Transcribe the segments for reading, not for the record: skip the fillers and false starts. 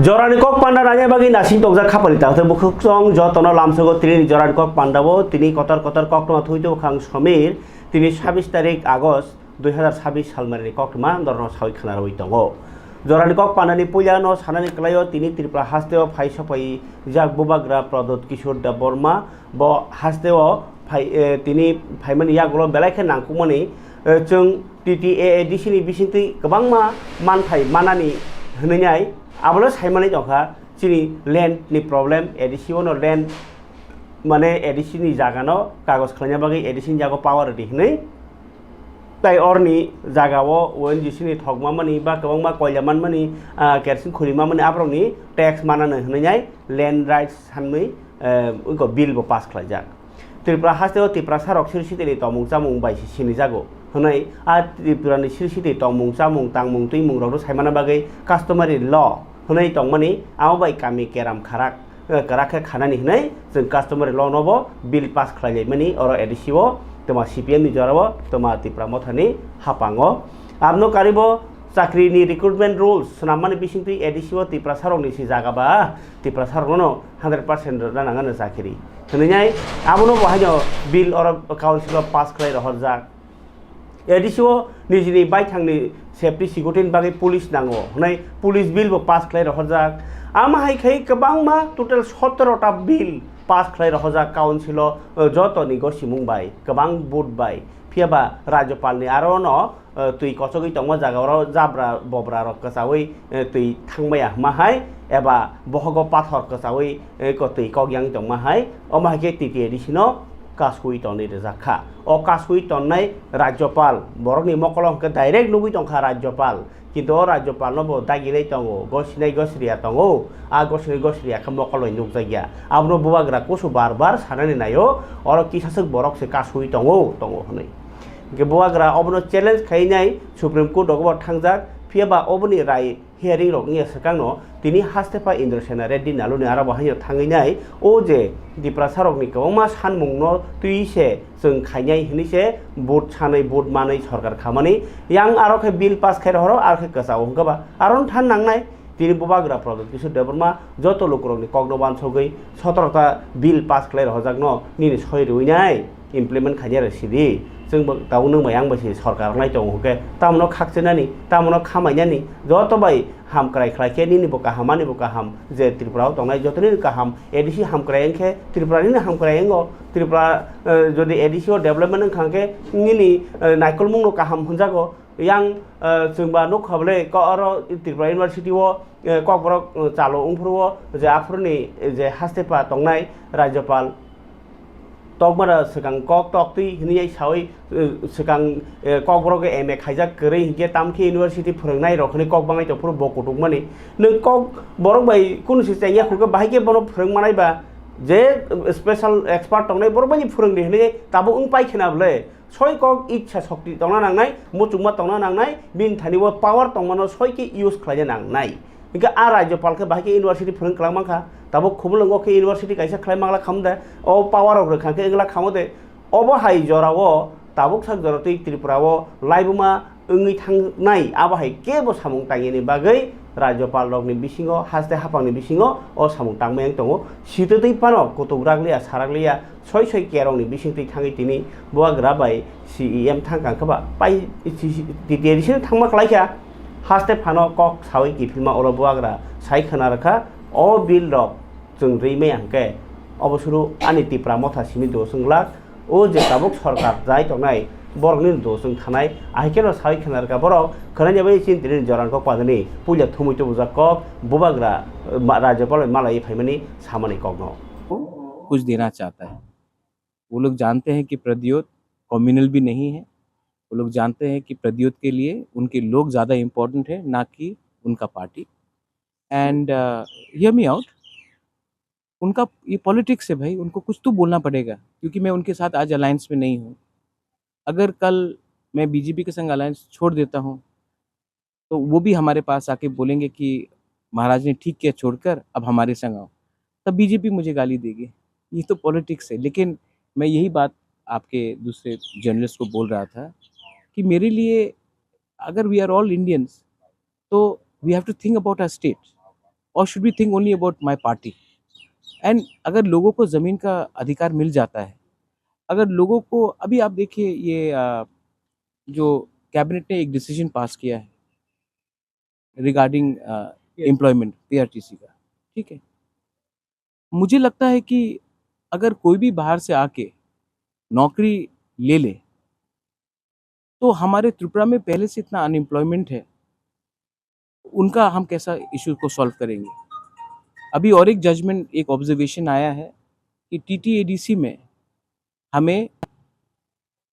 Jorani kok panda nanya bagi nasi tongza kapal itu. Tapi bukan song jotono lamsogo tini jorani kok panda bo tini kotor kok no tuh itu kang somir tini 26 tarik Agos 2026 সাল মানে kok man dorno sawi khanar oi tongo. Jorani kok panda ni puja no sanani kelayo tini tripla hasteo phai sopai jak bubagra prodot kishor da borma bo hasteo phai tini phai mani yagulo belai khe nangkumani जों TTA edisioni बिसिंति गोबां मान phi मानानि होनैनाय आबोलो सायमानै दंखा जोंनि लेन्डनि problem एडिसिअनो lend माने एडिसिनि जागानो कागज खालामनाय बागै एडिसिनि जागाव पावार दिहनै ताइ अरनि जागाव ओएनजीसीनि थगमा मानि बा गोबां कयलामान मानि केरसिन खुरिमा मानि आब्रनि टैक्स मानानो होनैनाय लेन्ड राइट्स सानमै उनखौ बिलबो पास खालामजाक त्रिपुरा हास्तेव त्रिपुरा सारक सिरसितेनि तमुं जामुं बायसि सिनि जागौ होनाय त्रिपुरानि सिरसिते तमुं जामुं तांमुं तुइमुं रगो सायमाना बागै कास्टमारि ल होनाय तंमानि आवबाय कामि केराम खाराक कराखे खानानि होनाय जों कास्टमारि ल नबो बिल पास खालायनाय मानि अर एडिसिओ तमा सीपीएम नि जराबो तमा त्रिपुरा मथानि हापाङो आबनो कारिबो चाकरिनि रिक्रुटमेन्ट रुल्स सनामानि बिसिंति एडिसिओ त्रिपुरा सारकनि सि जागाबा त्रिपुरा सारकनो 100% जानांगोन चाकरि होनैनाय आबनो बहायनो बिल अर काउन्सिल पास खालाय रहरजाक एडिसिओ निजिनि बायथांनि सेफ्टि सिकिउरिटिनि बागै पुलिस नांगौ हनै पुलिस बिलबो पास खालाय रहरजाक आमाहायखै गोबां टोटेल 17टा बिल पास खालाय रहरजाक काउन्सिल जतनि गसिमुंबाय गोबां बुटबाय फियाबा राज्यपालनि आरो न तुइ कसगै तंमा जागाव जाब्रा बब्रा रक कसावै तुइ थांबाया माहाय एबा बहग पाथर कसावै कतै कग्यां तंमाहाय अमाहायके टिटि एडिसिनो कासुइ तनै रजाखा अ कासुइ तन्नाय राज्यपाल बरनि मकलंके डाइरेक्ट नुगै तंखा राज्यपाल किन्तु राज्यपाल नबो दागिलै तंगो गसिनाय गसरिया तंगो आ गसिनाय गसरिया खा मकलय नुगजागिया आबनो बुवाग्रा कुसु बार सानानै नायो अर किसासक बरकसे कासुइ तंगो हनै के बुवाग्रा अबनो चैलेंज खाइनाय सुप्रीम कोर्ट अगबो थांजाक फियाबा अबनि राय हियरिं रगनि सकांनो तिनि हास्तेफा इन्द्रसेना रेड्डी नालुनि आरो बहाय थाङैनाय ओ जे त्रिपुरा सारकनि गोबां सानमुंनो तुइसे जों खायनाय हनिसे भोट सानै भोट मानै सरकार खामानि यां आरो के बिल पास खाय रहरो आरो के कसाव हंगबा आरो थान नांनाय तिनि बुबाग्रा प्रदत किशोर देबरमा जत लोकरनि कग्नबान सगै 17टा बिल पास खाय रहजाक न निनि सय रुइनाय इमप्लिमेन्ट खायनाय रसिदि जों दाउनो मायांबसे सरकार नाय दं हके तामनो खाकसेनानि तामनो खामायनानि जतबाय हामक्राय खायखे निनिबो काहामानिबो काहाम जे त्रिपुराव दंनाय जतनि काहाम एडिसि हामक्रायंखे त्रिपुरानि हामक्रायंगो त्रिपुरा जदि एडिसिओ डेभलपमेन्ट खांके निनि नायकलमुंनो काहाम हुनजागो यां जोंबा न खबले क अरो त्रिपुरा इउनिभार्सिटीव ककबरक चालो उंफुरव जे आफुरनि जे हास्तेपा दंनाय राज्यपाल तकमारा सिगां कक तक्ति हिनियै सावै सिगां ककबरक एमए खायजाक गरै हिगे तामखि इउनिभार्सिटी फोरोंनाय रखनि कक बाङै तफुर बकटुक माने नों कक बरक बाय कुनसि चाइया खुगा बाहायके बनो फोरोंमानायबा जे स्पेशल एक्सपार्ट दंनाय बरक बायनि फोरोंदे हिनै ताबो उं पाइखनाबले सय कक इच्छा शक्ति दंना नांनाय मुचुमा दंना नांनाय बिन थानिबो पावर दंमानो सयके इउज खालायनो नांनाय इनका आ राज्यपालके बाहायके इउनिभार्सिटी फोरों खालाममाखा ताबो खुबलंगो के इउनिभार्सिटी कैसा खालाममांला खामदे अ पावर अफ रखांके एगला खामदे अब हाय जराव ताबुक sak जरतै त्रिपुराव लाइबुमा ओंगै थांनाय आबाहाय केबो सामुं तांयनि बागै राज्यपाल रगनि बिसिङो हास्ते हापांनि बिसिङो अ सामुं तांमायं दङ सितदै पानो गतग्रागलिया सारागलिया सय केरंनि बिसिंतै थाङै तिनि बुवाग्रा बाय सीएम थांखांखबा पाइ टिटिएडिसिन थांमा खालायखा हास्ते फानो कक सावै किफिलमा अर बुवाग्रा साइ खोनारखा अ बिल रक जों रैमे आंके अबसुरु आनि त्रिपुरा मथासिनि दोसंलाक ओ जे ताबुक सरकार जाय तंनाय बरगनि दोसं थानाय आइकेनो साइ खोनारखा बरक खोनायबे चिन्तिनि जरानको पादनि पुजा थुमैतो बुजाक बुबाग्रा राज्यपाल मालाय फाइमानि सामानि कगनो कुछ देना चाहता है। वो लोग जानते हैं कि प्रद्योत कम्युनल भी नहीं है। वो लोग जानते हैं कि प्रद्योत के लिए उनके लोग ज़्यादा इम्पोर्टेंट है ना कि उनका party. And hear me out, उनका ये पॉलिटिक्स है भाई, उनको कुछ तो बोलना पड़ेगा क्योंकि मैं उनके साथ आज अलायंस में नहीं हूँ। अगर कल मैं बीजेपी के संग अलायंस छोड़ देता हूँ तो वो भी हमारे पास आके बोलेंगे कि महाराज ने ठीक किया छोड़कर अब हमारे संग आओ, तब बीजेपी मुझे गाली देगी। ये तो पॉलिटिक्स है। लेकिन मैं यही बात आपके दूसरे जर्नलिस्ट को बोल रहा था कि मेरे लिए अगर वी आर ऑल इंडियंस तो we have to think about our state और should we think only about my party? And अगर लोगों को ज़मीन का अधिकार मिल जाता है, अगर लोगों को, अभी आप देखिए ये जो कैबिनेट ने एक डिसीजन पास किया है रिगार्डिंग एम्प्लॉयमेंट पीआरटीसी का, ठीक है, मुझे लगता है कि अगर कोई भी बाहर से आके नौकरी ले ले, तो हमारे त्रिपुरा में पहले से इतना अनएम्प्लॉयमेंट है, उनका हम कैसा इशू को सॉल्व करेंगे? अभी और एक जजमेंट, एक ऑब्जर्वेशन आया है कि टीटीएडीसी में हमें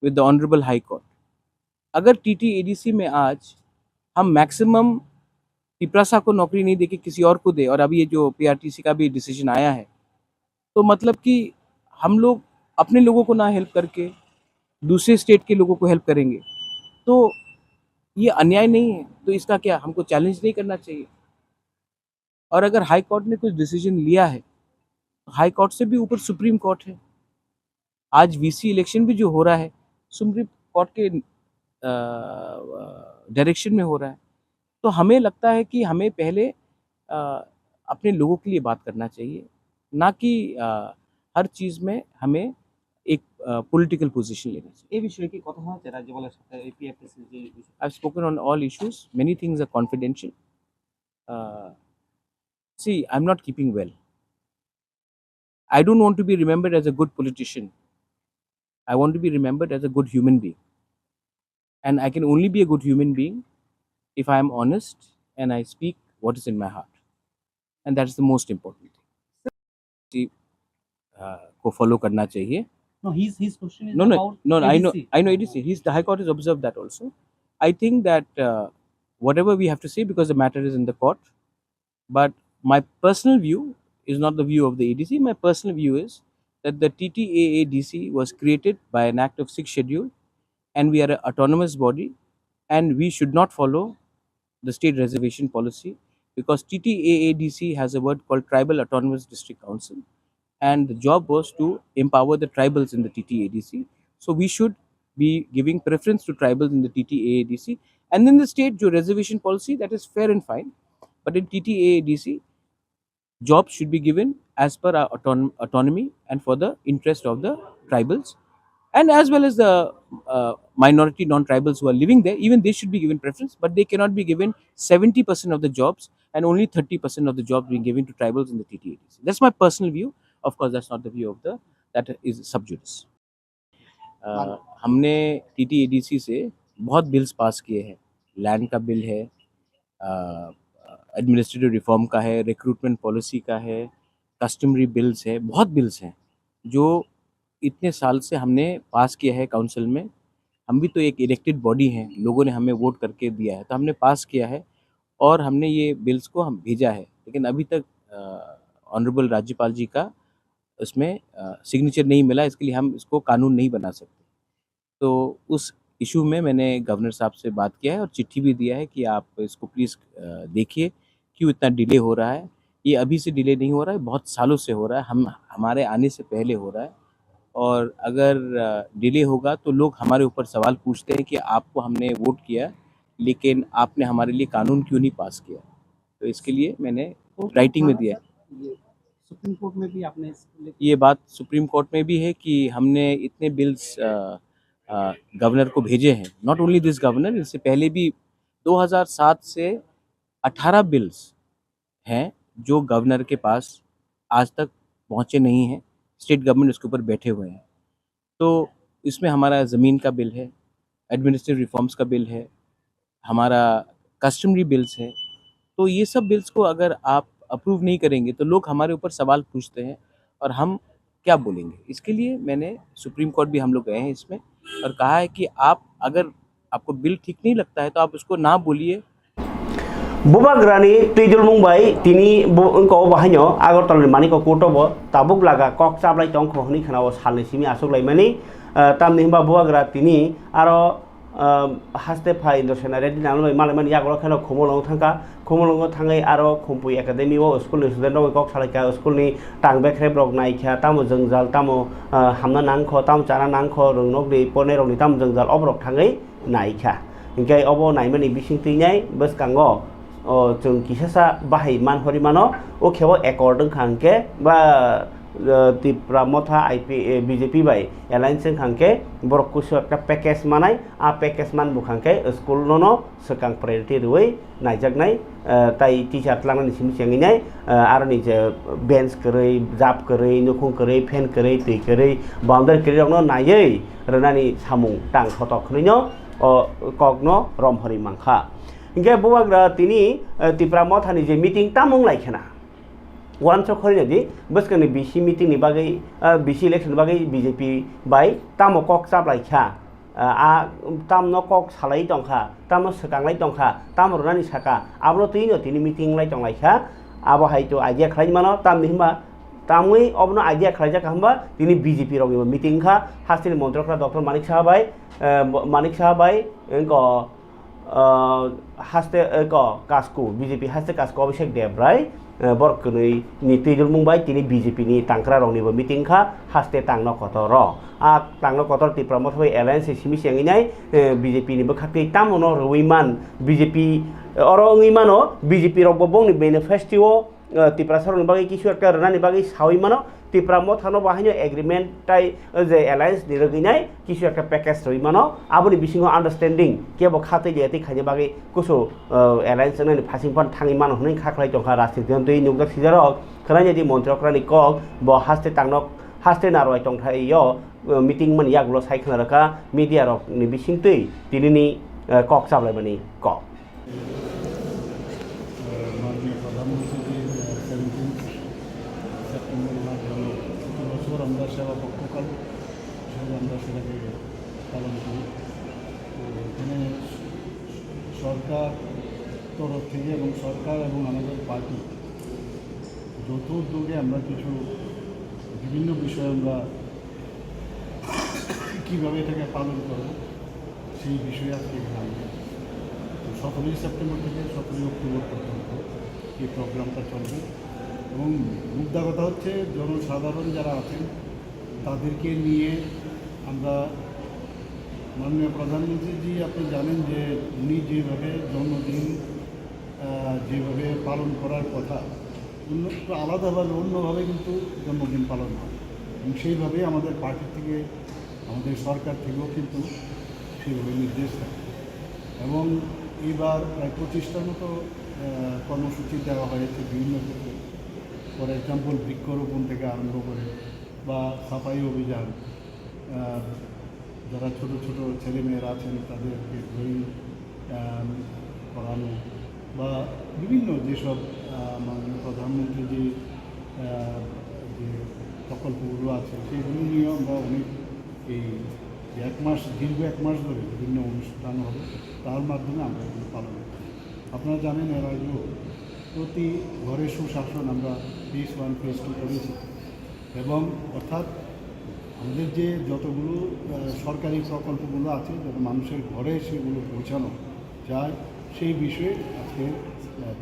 with the honourable high court, अगर टीटीएडीसी में आज हम मैक्सिमम पिपरासा को नौकरी नहीं देके किसी और को दे, और अभी ये जो पीआरटीसी का भी डिसीजन आया है, तो मतलब कि हम लोग अपने लोगों को ना हेल्प करके दूसरे स्टेट के लोगों को हेल्प करेंगे, तो ये अन्याय नहीं है? तो इसका क्या हमको चैलेंज नहीं करना चाहिए? और अगर हाई कोर्ट ने कुछ डिसीजन लिया है, तो हाई कोर्ट से भी ऊपर सुप्रीम कोर्ट है। आज वीसी इलेक्शन भी जो हो रहा है सुप्रीम कोर्ट के डायरेक्शन में हो रहा है। तो हमें लगता है कि हमें पहले अपने लोगों के लिए बात करना चाहिए, ना कि हर चीज़ में हमें एक पॉलिटिकल पोजीशन लेना चाहिए। এই বিষয়ে কি কথা হয়েছে রাজ্যপালের সাথে এপিএফটিসি যে I've spoken on all issues. Many things are confidential. See, I'm not keeping well. I don't want to be remembered as a good politician. I want to be remembered as a good human being. And I can only be a good human being if I am honest and I speak what is in my heart. And that's the most important thing. को follow करना चाहिए. no his question is No, about I ADC. know ADC. The High Court has observed that also. I think that whatever we have to say, because the matter is in the court, but my personal view is not the view of the ADC. My personal view is that the TTAADC was created by an act of 6th schedule, and we are an autonomous body, and we should not follow the state reservation policy, because TTAADC has a word called Tribal Autonomous District Council, and the job was to empower the tribals in the TTADC. So we should be giving preference to tribals in the TTADC. And then the state jo reservation policy, that is fair and fine. But in TTADC, jobs should be given as per our autonomy and for the interest of the tribals, and as well as the minority non-tribals who are living there. Even they should be given preference, but they cannot be given 70% of the jobs and only 30% of the jobs being given to tribals in the TTADC. That's my personal view. Of course, that's not the view of that is sub judice. हमने TTADC से बहुत bills pass किए हैं. Land का bill है, administrative reform का है, recruitment policy का है, कस्टमरी बिल्स है, बहुत बिल्स हैं जो इतने साल से हमने पास किया है काउंसिल में. हम भी तो एक इलेक्टेड बॉडी हैं, लोगों ने हमें वोट करके दिया है, तो हमने पास किया है और हमने ये बिल्स को हम भेजा है. लेकिन अभी तक ऑनरेबल राज्यपाल जी का उसमें सिग्नेचर नहीं मिला, इसके लिए हम इसको कानून नहीं बना सकते. तो उस इशू में मैंने गवर्नर साहब से बात किया है और चिट्ठी भी दिया है कि आप इसको प्लीज़ देखिए क्यों इतना डिले हो रहा है. ये अभी से डिले नहीं हो रहा है, बहुत सालों से हो रहा है, हमारे आने से पहले हो रहा है. और अगर डिले होगा तो लोग हमारे ऊपर सवाल पूछते हैं कि आपको हमने वोट किया लेकिन आपने हमारे लिए कानून क्यों नहीं पास किया. तो इसके लिए मैंने राइटिंग में दिया है. सुप्रीम कोर्ट में भी आपने ये बात सुप्रीम कोर्ट में भी है कि हमने इतने बिल्स गवर्नर को भेजे हैं. नॉट ओनली दिस गवर्नर, इससे पहले भी 2007 से 18 बिल्स हैं जो गवर्नर के पास आज तक पहुंचे नहीं हैं. स्टेट गवर्नमेंट उसके ऊपर बैठे हुए हैं. तो इसमें हमारा ज़मीन का बिल है, एडमिनिस्ट्रेटिव रिफॉर्म्स का बिल है, हमारा कस्टमरी बिल्स है. तो ये सब बिल्स को अगर आप अप्रूव नहीं करेंगे तो लोग हमारे ऊपर सवाल पूछते हैं और हम क्या बोलेंगे. इसके लिए मैंने सुप्रीम कोर्ट भी हम लोग गए हैं इसमें और कहा है कि आप अगर आपको बिल ठीक नहीं लगता है तो आप उसको ना बोलिए. बुबाग्रानी तुइदुल मुंबाई तिनी उनको बाहायनो आगरतला मानिको कोटोबो ताबुक लागा कक चाबलाय तंखो हनि खानाव सालनि सिमी आसुगलाय मानि तामनि हिमबा बुबाग्रा तिनी आरो हास्ते फाइ दसेना रेडि नालबाय मालायमानि यागरो खेलो खोमोलंग थाङै आरो खम्पु एकाडेमि ओ स्कुलनि स्टुडेन्ट दङ कक सालायका स्कुलनि टांबेख्रे ब्रक नायखा तामो जोंजाल तामो हामना नांखो ताम चारा नांखो रोंनगदि पनेरंनि ताम जोंजाल अब्रक थाङै नायखा इंखाय अबो नायमानि बिसिं तैनाय बसकांगो जों किसासा बाहाय मान हरि मानो ओ खेबो एकॉर्डिंग खांके बा त्रिपुरा मथा आईपी बीजेपी बाय एलायंस खांके बरक कुसु एक पैकेज मानाय आ पैकेज मान बुखांके स्कूल नो सकां प्रायोरिटी रुई नायजाकनाय ताई टीचर लांनानै सिमसिङैनाय आरो नि जे बेन्च करै जाब करै नखुं करै फेन करै दै करै बाउंडारि करै रंनो नायै रनानि सामुं टां थतखनैनो कगनो रमहरि मांखा इंगे बुवाग्रा तिनी त्रिपुरा मथानि जे मीटिंग तामुं लायखेना वन सखरी दी बस कने बीसी मीटिंग नि बागै बीसी इलेक्शन बागै बीजेपी बाय तामो कक चाबलायखा आ ताम न कक सालाय दंखा ताम सकांलाय दंखा ताम रनानि साका आबनो तिनो तिनि मीटिंग लाय दंलायखा आबो हायतो आइडिया खालाय मानो ताम हिमा तामुई अबनो आइडिया खालायजा खामबा तिनि बीजेपी रंनि मीटिंग खा हास्टिनि मन्त्रकरा डॉक्टर मानिक साहब बाय इनको हास्ते को कास्कु बीजेपी हास्ते कास्कु अभिषेक देवराय बरकनै नीति मुंबाई तिनी बीजेपी नि तांक्रा रंनिबो मीटिंग खा हास्ते तांनो कतर आ तांनो कतर त्रिपुरा मथबै एलायंस सिमि सेंगिनाय बीजेपी नि बखाखै तामनो रविमान बीजेपी अरंगिमानो बीजेपी रबो बंनि मैनिफेस्टो त्रिपुरा सरनि बागै किछु एकटा रनानि बागै सावै मानो त्रिपुरा मथानो बाहायनो एग्रीमेंट ताई जे एलायंस नि रगिनाय किछु एकटा पैकेज रइ मानो आबनि बिसिङो अंडरस्टैंडिंग केबो खातै जेति खायनि बागै कुसु एलायंस नि फासिंफान थाङि मानो हनै खाखलाय दंखा राजनीति दै नुगदा सिजारक खनायदि मन्त्रकरानि कक ब हास्ते तांनो हास्ते नारवाय दंथायो मीटिंग मन यागलो साइखना रका मीडिया रक नि बिसिंतै तिनिनि कक साबलायबानि कक माननीय प्रधानमंत्री जी 17 सेप्टेम्बर বছর আমরা সেবা পক্ষকাল আমরা সেটাকে পালন করি এখানে সরকার তরফ থেকে এবং সরকার এবং আমাদের পার্টি যৌথ উদ্যোগে আমরা কিছু বিভিন্ন বিষয়ে আমরা কীভাবে এটাকে পালন করব সেই বিষয়ে আজকে এখানে 17 সেপ্টেম্বর থেকে 17 অক্টোবর পর্যন্ত এই প্রোগ্রামটা চলবে এবং মুদ্রা কথা হচ্ছে জনসাধারণ যারা আছেন তাদেরকে নিয়ে আমরা মাননীয় প্রধানমন্ত্রীজি আপনি জানেন যে উনি যেভাবে জন্মদিন যেভাবে পালন করার কথা আলাদাভাবে অন্যভাবে কিন্তু জন্মদিন পালন হয় এবং সেইভাবে আমাদের পার্টি থেকে আমাদের সরকার থেকেও কিন্তু সেইভাবে নির্দেশ থাকে এবং এবার প্রায় 25টার মতো কর্মসূচি দেওয়া হয়েছে বিভিন্ন ক্ষেত্রে ফর এক্সাম্পল বৃক্ষরোপণ থেকে আরম্ভ করে বা সাফাই অভিযান যারা ছোট ছোট ছেলেমেয়েরা আছেন তাদেরকে ড্রয়িং করানো বা বিভিন্ন যেসব মাননীয় প্রধানমন্ত্রী যে প্রকল্পগুলো আছে সেইগুলো নিয়েও আমরা অনেক এই দীর্ঘ এক মাস ধরে বিভিন্ন অনুষ্ঠান হবে তার মাধ্যমে আমরা এগুলো পালন করি। আপনারা জানেন এর আগেও প্রতি ঘরে সুশাসন আমরা ফেজ 1 ফেজ 2 করেছি এবং অর্থাৎ আমাদের যে যতগুলো সরকারি প্রকল্পগুলো আছে যাতে মানুষের ঘরে সেগুলো পৌঁছানো যায় সেই বিষয়ে আজকে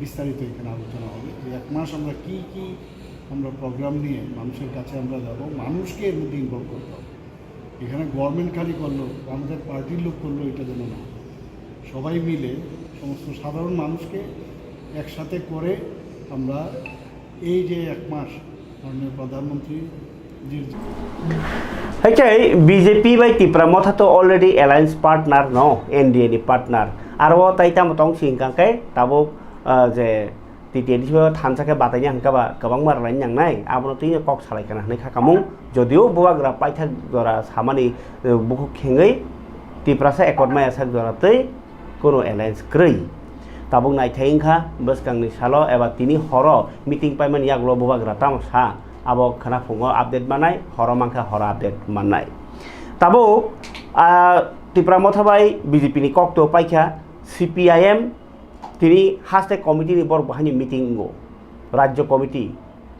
বিস্তারিত এখানে আলোচনা হবে। এই এক মাস আমরা কি আমরা প্রোগ্রাম নিয়ে মানুষের কাছে আমরা যাব, মানুষকে এর মধ্যে ইনভলভ করতে হবে। এখানে গভর্নমেন্ট খালি করলো, আমাদের পার্টির লোক করলো এটা যেন না, সবাই মিলে সমস্ত সাধারণ মানুষকে একসাথে করে আমরা এই যে এক মাস মাননীয় প্রধানমন্ত্রীজির बीजेपी बाय त्रिपुरा मथा तो अलरेडी एलायंस पार्टनार नो एनडीए नि पार्टनार आरो ताइता मतंग सिंकांके ताबो जे टिटिएडि थानसाके बातायनि हांकाबा गोबां मार लाइन नांनाय आबनो तिनो कक सालायखाना हनै खाकामुं जदिও बुवाग्रा पाइथा द्वारा सामानि बुखु खेङै त्रिपुरासा एकट माया साक द्वारा तै कोनो एलायंस क्रै ताबुं नायथायिंखा बसकांनि सालो एबा तिनि हरो मिटिं पाइमान यागलो बुवाग्रा तामसा abo khana phungo update manai horo mangkha horo update manai tabo Tripura मथाबाई बीजेपी नि कक्तो पाइखा सीपीआईएम तिनि हास्ते कमिटी नि बर बहानि मीटिंग गो राज्य कमिटी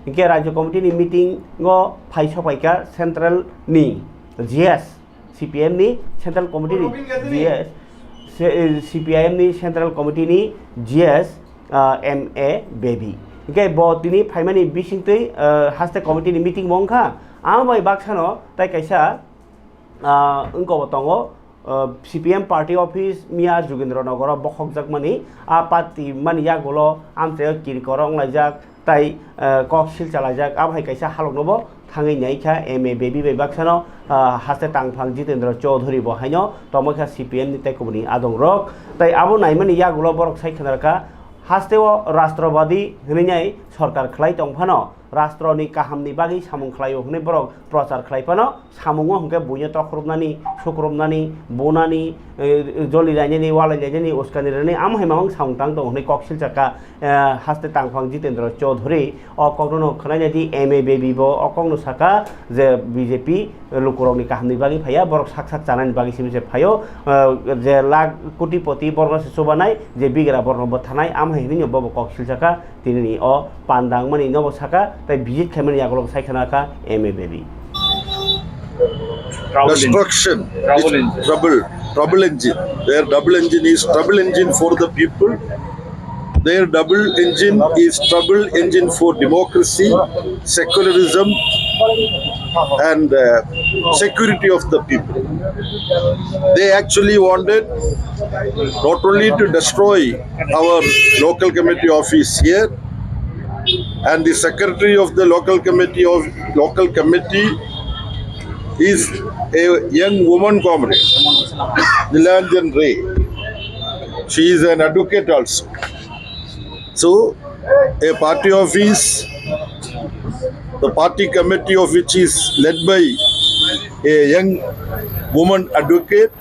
इनके राज्य कमिटी नि मीटिंग गो फाइसा पाइखा सेंट्रल नि जीएस सीपीएम नि सेंट्रल कमिटी नि जीएस सीपीआईएम नि सेंट्रल कमिटी नि जीएस एमए बेबी इनके ब तिनि फाइमानि बिसिंतै हास्ते कमिटी नि मीटिंग बंखा आं बाय बाक्सानो ताइ काइसा उनको बतंगो CPM পার্টি অফিস মিয়া যোগেন্দ্রনগর বখকজাক মানি আ পার্টি মানি ইয়াগুলো আমতে কিরকরং লাইজাক তাই কক শিলচালাইজাক আবহাই কাইসা হালকনবো থাঙै नायखा MA बेबी बेबाक्सानो हासे तांफां जितेन्द्र चौधरी बहायनो तमखा CPM नि ताइकुबनि आदं रक ताइ आबो नायमानि यागुलो बरक साइखनारका हास्तेओ राष्ट्रवादी हनिनाय सरकार खलाय तंफानो राष्ट्रनि काहामनि बागै सामुं खलायो हनै बरक प्रचार खलायफानो सामुङो हंके बुइनो तखरबनानि सुक्रबनानि बनानि जलिलायनानि वालायलायनानि उस्कानिरनि आमहाय मामं साउंटां दं हनै कक्सिल चाका हास्ते तांफां जितेन्द्र चौधरी अ कगनो खनायनादि MA बेबी बो अकंनो साका जे BJP लुकुरनि काहामनि बागै फाया बरक साक जानानि बागै सिमसे फायो जे लाख कोटिपति बरनसे सोबानाय जे बिगरा बरनबो थानाय आमहाय हनै बबो कक्सिल चाका तिनि अ पान्दां मानि नबो साका ताइ भिजिट खालामनाय यागलो साइखनाका MA baby destruction is trouble engine. Their double engine is trouble engine for the people. Their double engine is trouble engine for democracy, secularism, and security of the people. They actually wanted not only to destroy our local committee office here, and the secretary of the local committee is a young woman comrade, Nilanjan Ray. She is an advocate also. So, a party office, the party committee of which is led by a young woman advocate,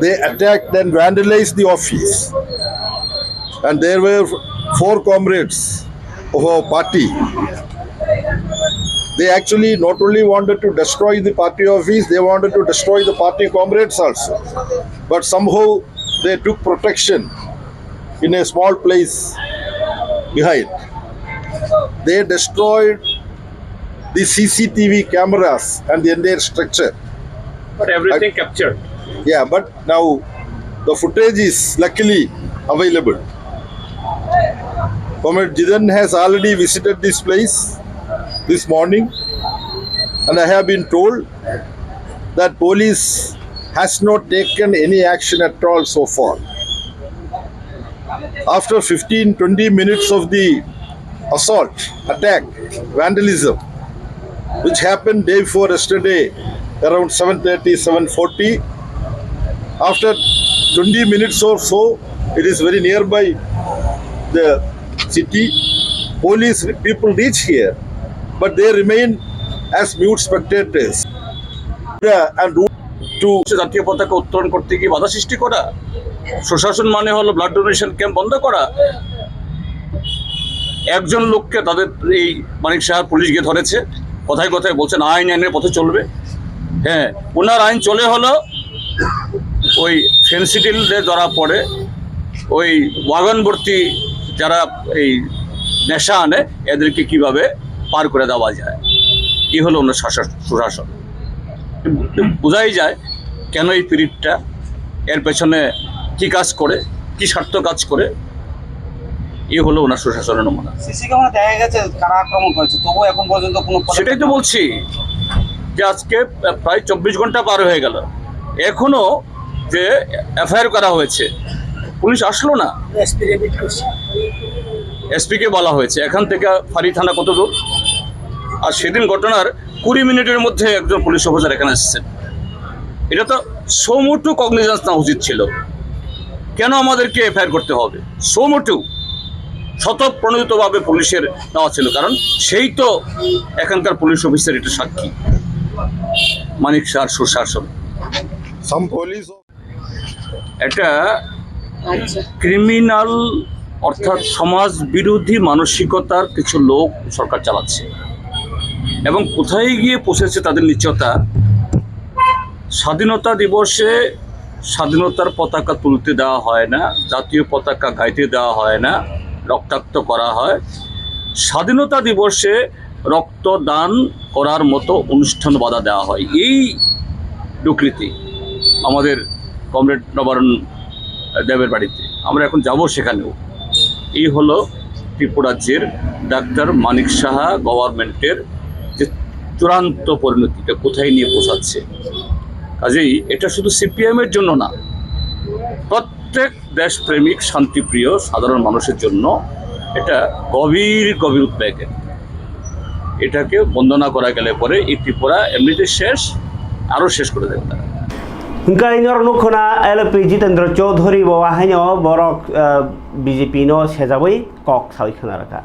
they attacked and vandalized the office. And there were 4 comrades of our party. They actually not only wanted to destroy the party office, they wanted to destroy the party comrades also. But somehow they took protection in a small place behind. They destroyed the CCTV cameras and the entire structure. But everything captured. Yeah, but now the footage is luckily available. Comrade Jidan has already visited this place this morning, and I have been told that police has not taken any action at all so far. After 15-20 minutes of the assault, attack, vandalism, which happened day before yesterday around 7:30, 7:40, after 20 minutes or so, it is very nearby the city, police people reach here, but they remain as mute spectators. And to জাতীয় পতাকা উত্তোলন করতে গিয়ে বাধা সৃষ্টি করা, প্রশাসন মানে হলো ব্লাড ডোনেশন ক্যাম্প বন্ধ করা। একজন লোককে তাদের এই মানিক সাহার পুলিশ গিয়ে ধরেছে, কথায় কথায় বলছেন আইনের পথে চলবে। হ্যাঁ, ওনার আইন চলে হলো ওই ফেন্সিডিলদের ধরা পড়ে ওই ওয়াগনবর্তী যারা এই নেশা আনে এদেরকে কিভাবে পার করে দেওয়া যায়, কি হলো ওনার সুশাসন। বোঝাই যায় কেন এই পিরিয়ডটা, এর পেছনে কি কাজ করে, কি স্বার্থ কাজ করে, এ হলো ওনার সুশাসনের নমুনা। সিসি ক্যামেরা দেখা গেছে কারা আক্রমণ করেছে, তবুও এখন পর্যন্ত কোনো সেটাই তো বলছি যে আজকে প্রায় 24 ঘন্টা পার হয়ে গেল, এখনো যে এফআইআর করা হয়েছে, পুলিশ আসলো না। এসপিকে বলা হয়েছে, এখান থেকে ফাঁড়ি থানা কত দূর, আর সেদিন ঘটনার 20 মিনিটের মধ্যে একজন পুলিশ অফিসার এখানে এসেছেন। এটা তো সোমোটু কগনিজেন্স নেওয়া উচিত ছিল। কেন আমাদেরকে এফআইআর করতে হবে? সোমোটু স্বতঃপ্রণোদিতভাবে পুলিশের নেওয়া ছিল, কারণ সেই তো এখানকার পুলিশ অফিসার এটা সাক্ষী মানিক শাহর সুশাসন। some police এটা ক্রিমিনাল অর্থাৎ সমাজ বিরোধী মানসিকতার কিছু লোক সরকার চালাচ্ছে, এবং কোথায় গিয়ে পৌঁছেছে তাদের নিচতা। স্বাধীনতা দিবসে স্বাধীনতার পতাকা তুলতে দেওয়া হয় না, জাতীয় পতাকা গাইতে দেওয়া হয় না, রক্তাক্ত করা হয়। স্বাধীনতা দিবসে রক্তদান করার মতো অনুষ্ঠান বাধা দেওয়া হয়। এই বিকৃতি আমাদের কমরেড নবারুণ দেবের বাড়িতে, আমরা এখন যাব সেখানেও। এই হলো ত্রিপুরাজ্যের ডাক্তার মানিক সাহা গভর্নমেন্টের যে চূড়ান্ত পরিণতিটা কোথায় নিয়ে পৌঁছাচ্ছে। কাজেই এটা শুধু সিপিএমের জন্য না, প্রত্যেক দেশপ্রেমিক শান্তিপ্রিয় সাধারণ মানুষের জন্য এটা গভীর গভীর উদ্বেগের। এটাকে বন্ধ না করা গেলে পরে এই ত্রিপুরা এমনিতে শেষ, আরও শেষ করে দেবে তারা। Hingkalinyor nukuna LP Jitendra Chaudhary bawahanyo borok BJP no sejabai kok sawi khanaraka.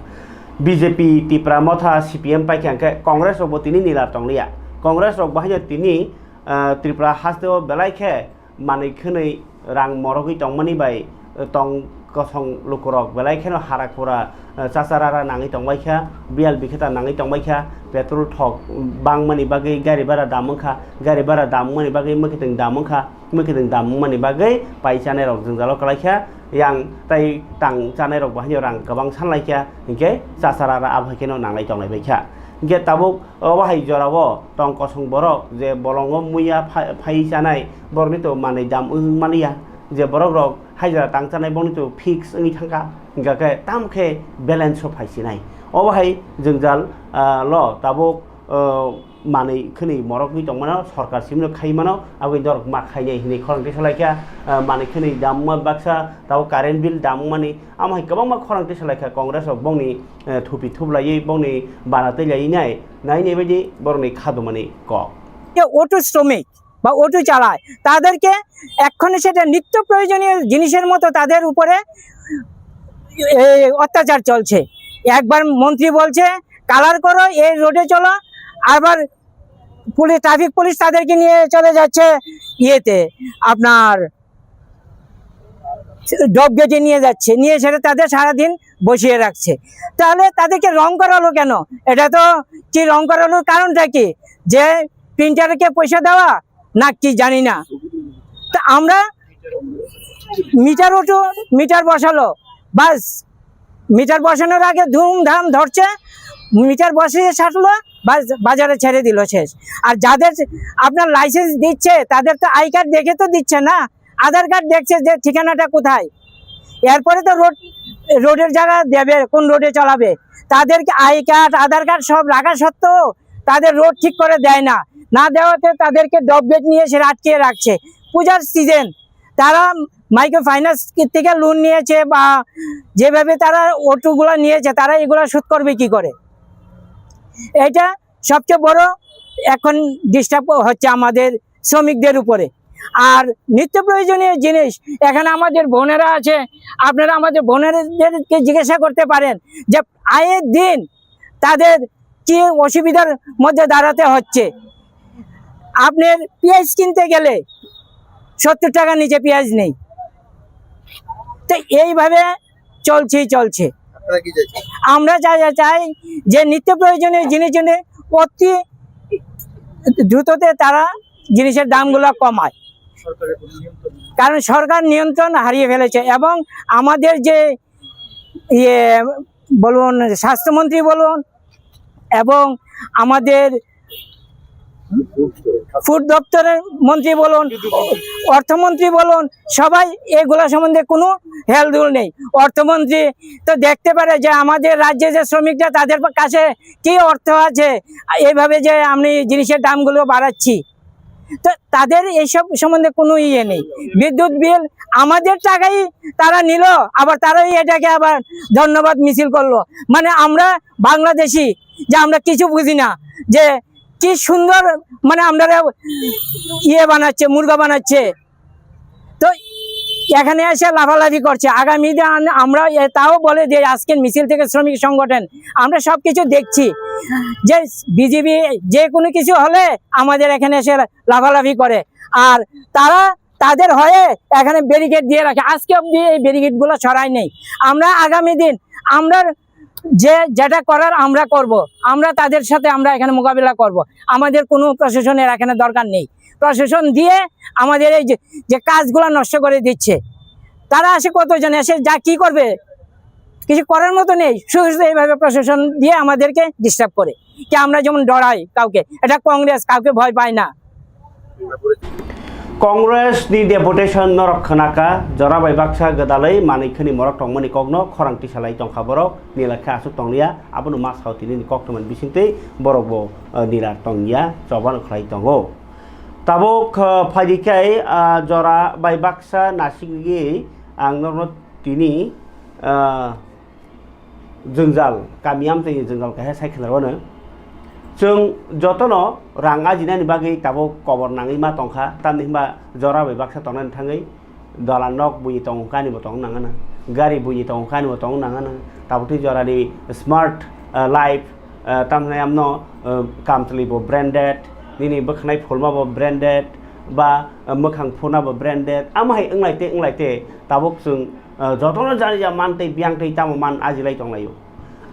BJP Tripura motha CPM paikangke Congress rok tini nilar tonglia. Congress rok bahanyo tini Tripura hasteo belaikhe manui khonoi rang morogui tongmani bai tong kosong lukurok belaikhe harakura chasarara nangi tongbaikha bial bikheta nangi tongbaikha petrol thok bangmani bagai gari bara damungmani bagai mukiteng damungmani bagai paicane rok jengjalo kalaikha yang tai tang chane rok bahanyo rang gobang sanlaikha hingke chasarara abhaikeno nanglai tonglai baikha hingke tabuk wahai jorao tong kosong borok je bolongo muya phai chanai borni to manai dam mania je borok rok haijara tang chanai borni to fix ngi thangka hingke tamkhe balance of phaisinai obahai jengjal lo tabuk manui khoni morokni tongmano sarkar simno khaimano aboi dor ma khainai hini khorangte salaikha manui khoni damma baksa tabo current bill dammani amai kabang ma khorangte salaikha Congress of bongni thupi thublai bongni banate lainai nainai baidi borni khadumani ko auto শ্রমিক বা auto চালায় তাদেরকে এক্ষণে সেটা নিত্য প্রয়োজনীয় জিনিসের মতো তাদের উপরে অত্যাচার চলছে। একবার মন্ত্রী বলছে কালার করো, এই রোডে চলো, আবার পুলিশ ট্রাফিক পুলিশ তাদেরকে নিয়ে চলে যাচ্ছে ইয়েতে আপনার ডব গেটে নিয়ে যাচ্ছে, নিয়ে সেটা তাদের সারাদিন বসিয়ে রাখছে। তাহলে তাদেরকে রং করালো কেন? এটা তো কি রং করানোর কারণটা কি? যে প্রিন্টারকে পয়সা দেওয়া না কি জানি না। তা আমরা মিটার ওঠো, মিটার বসালো, বাস মিটার বসানোর আগে ধুমধাম ধরছে, মিটার বসিয়ে ছাড়লো, বাজারে ছেড়ে দিল, শেষ। আর যাদের আপনার লাইসেন্স দিচ্ছে তাদের তো আই কার্ড দেখে তো দিচ্ছে না, আধার কার্ড দেখছে যে ঠিকানাটা কোথায়। এরপরে তো রোডের জায়গা দেবে, কোন রোডে চালাবে। তাদেরকে আই কার্ড আধার কার্ড সব রাখা সত্ত্বেও তাদের রোড ঠিক করে দেয় না, না দেওয়াতে তাদেরকে ডব গেট নিয়ে সে আটকে রাখছে। পূজার সিজন, তারা মাইক্রো ফাইন্যান্স থেকে লোন নিয়েছে বা যেভাবে তারা অটোগুলো নিয়েছে, তারা এগুলো শোধ করবে কি করে? এটা সবচেয়ে বড় এখন ডিস্টার্ব হচ্ছে আমাদের শ্রমিকদের উপরে। আর নিত্য প্রয়োজনীয় জিনিস, এখানে আমাদের বোনেরা আছে, আপনারা আমাদের বোনেরদেরকে জিজ্ঞাসা করতে পারেন যে আয়ের দিন তাদের কি অসুবিধার মধ্যে দাঁড়াতে হচ্ছে। আপনার পেঁয়াজ কিনতে গেলে 70 টাকা নিচে পেঁয়াজ নেই। তো এইভাবে চলছে। আমরা চাই যে নিত্য প্রয়োজনীয় জিনিস জন্য অতি দ্রুততে তারা জিনিসের দামগুলো কমায়, কারণ সরকার নিয়ন্ত্রণ হারিয়ে ফেলেছে। এবং আমাদের যে বলুন স্বাস্থ্যমন্ত্রী বলুন এবং আমাদের ফুড দপ্তরের মন্ত্রী বলুন, অর্থমন্ত্রী বলুন, সবাই এগুলা সম্বন্ধে কোনো হেলদোল নেই। অর্থমন্ত্রী তো দেখতে পারে যে আমাদের রাজ্যে যে শ্রমিকরা তাদের কাছে কি অর্থ আছে, এইভাবে যে আমি জিনিসের দামগুলো বাড়াচ্ছি, তো তাদের এইসব সম্বন্ধে কোনো ইয়ে নেই। বিদ্যুৎ বিল আমাদের টাকাই তারা নিল, আবার তারাই এটাকে আবার ধন্যবাদ মিছিল করলো। মানে আমরা বাংলাদেশি যে আমরা কিছু বুঝি না, যে কি সুন্দর মানে আমরা ইয়ে বানাচ্ছে, মুরগা বানাচ্ছে, তো এখানে এসে লাফালাফি করছে। আগামী দিন আমরা তাও বলে যে আজকের মিছিল থেকে শ্রমিক সংগঠন আমরা সবকিছু দেখছি, যে বিজেপি যে কোনো কিছু হলে আমাদের এখানে এসে লাফালাফি করে, আর তারা তাদের হয়ে এখানে ব্যারিকেড দিয়ে রাখে। আজকে অবধি এই ব্যারিকেডগুলো ছড়াই নেই। আমরা আগামী দিন আমরা যেটা করার আমরা করব, আমরা তাদের সাথে আমরা এখানে মোকাবিলা করব। আমাদের কোনো প্রশাসনের এখানে দরকার নেই। প্রশাসন দিয়ে আমাদের এই যে কাজগুলো নষ্ট করে দিচ্ছে, তারা আসে কতজন এসে যা কি করবে, কিছু করার মতো নেই। শুধু এইভাবে প্রশাসন দিয়ে আমাদেরকে ডিস্টার্ব করে, কি আমরা যেমন ডরাই কাউকে। এটা কংগ্রেস কাউকে ভয় পায় না। Congress ni deputation norok khanaka jorabai baksa gadalai manui khani morok tongmani kokno khorangti salai tongkha borok nilakha asuk tonglia abonu mas hautini ni koktoman bisingtei borok bo nilar tongya choban khlai tongo tabuk phajikai jora bai baksa nasigi ang norno tini jenggal kamiam tei jenggal kahe cycle rono जों जतनो रां आजिनायनि बागै Tabo cover नाङै मा तंखा तामनि होमबा जरा बै बाक्सा तंनानै थाङै दला नक बुइ तंखानि बो तंग नाङाना गारि बुइ तंखानि बो तंग नाङाना ताबोति जरानि स्मार्ट लाइफ तामने आमनो कामतलि बो ब्रांडेड निनि बखनाय फलमा बो ब्रांडेड बा मोखां फना बो ब्रांडेड आमाहाय ओंलायते ताबो जों जतनो जानि जा मानतै बियांतै तामो मान आजिलाय तंलायो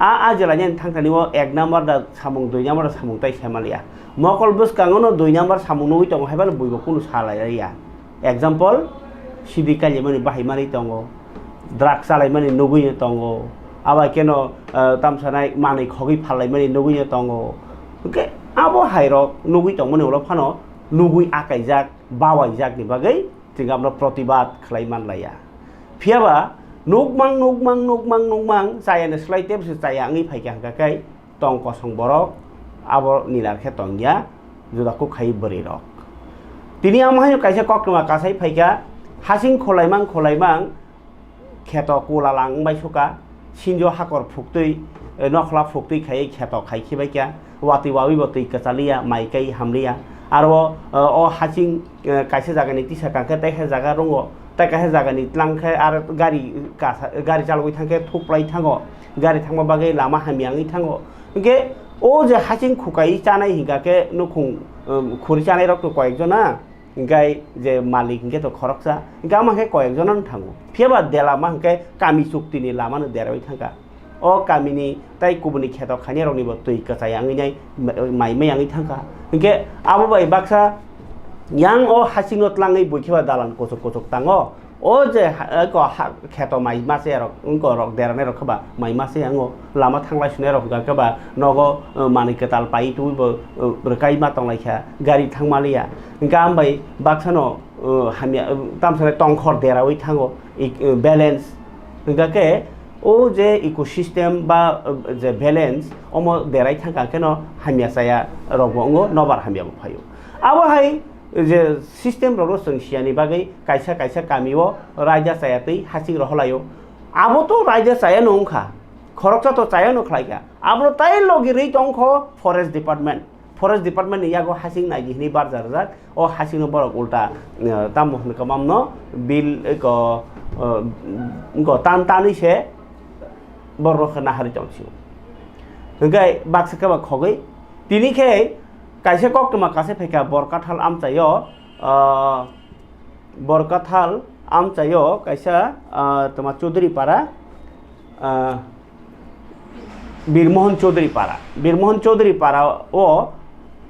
आजिलायनि थांथानिव 1 नाम्बार दा सामुं 2 नाम्बार सामुं ताइ सेमालिया मकल बस कांगनो 2 नाम्बार सामुं नुइ तंग हायबाल बुइबो कुनु सालायया एग्जांपल सिदि कालि माने बाहायमानि तंग ड्राग्स सालाय माने नुगुइ तंग आबा केनो तामसानाय मानै खगै फालाय माने नुगुइ तंग ओके आबो हायरो नुगुइ तंग माने उला फानो नुगुइ आकाइजाक बावाइजाक नि बागै जों आमनो प्रतिबाद खालाय मानलाया फियाबा nukmang saya ne slide tip saya ngi phaikyang kakai tong kosong borok abo nilar khe tongya juda ko khai bari rok tini amhayo kaisa kokma kasai phaika hasing kholaimang kheto kulalang bai suka sinjo hakor phuktui nokhla phuktui khai kheto khai khibai kya wati wawi botui kachalia maikai hamlia aro o hasing kaisa jagani tisa kangke tai jaga rongo তাই কাহে জাগানি লাংখে আর গাড়ি চালগই থাঙ্কে থুপ্লাই থাঙ্গো গাড়ি থাঙ্গা বাগে লামা হামিয়াङै থাঙ্গো গে ও যে হাসিং খুকাই চানাই হিंगाके नुखुं खुरि चानाय रक कयेकजना गाय जे मालिक हिंगे तो खरकसा गामाके कयेकजना थांगो faba देला मांके कामी चुक्तिनि लामानो देराय थांगा ओ कामिनि ताइ कुबुनि खेतो खानि रनिबो तै कचायाङै नाय माइमायाङै थांगा हिंगे आबो बाय Baksa yang o hasino tlangai buikiba dalan kosok tango o je ko kheto mai mase rok unko rok derane rok khaba mai mase ango lama thanglai sune rok ga kaba nogo mani ketal pai tu bo rekai ma tonglai kha gari thangmalia gam bai baksano hamia tamsane tongkhor derawai thango balance ga ke o je ecosystem ba je balance omo derai thanga keno hamia saya rogongo nobar hamia phayo abo hai जे system ररो संसियानि बागै कायसा कामिओ रायजा सायातै हासिं रहलायो आबो तो रायजा साया नंखा खरकसा तो चाया नखलाइका आबो ताइ लगिरै तंखो forest department यागो हासिं नाइगिनि बारजार जाक ओ हासिं न बरक उल्टा ताम हन कमामनो बिल को तान से बरख नाहारि तंसियो गय बाक्सका खगै तिनिखे kaisa koktoma kase pheka borkathal amchayo kaisa toma Chaudhary para Birmohon Chaudhary para o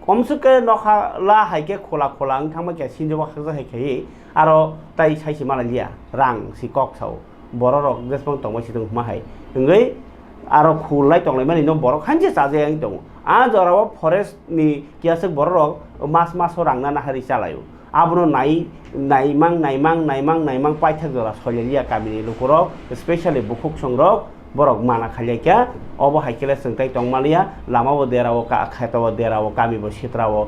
komsuke nokhala haike khola ang thangma ke sinjoba khakja haike aro tai saisi malalia rang si kok sau bororok gespong tongma situng ma hai ngai aro khulai tonglai mani no borok khanje chaje ang tong a jorao forest ni kiasek borok mas rangna na hari chalayo abno naimang paithak jora solelia kamini lukurok especially bukuk songrok borok mana khalyaika obo haikele sengtai tongmalia lamao derao ka khaitawo derao kami bo sitrawo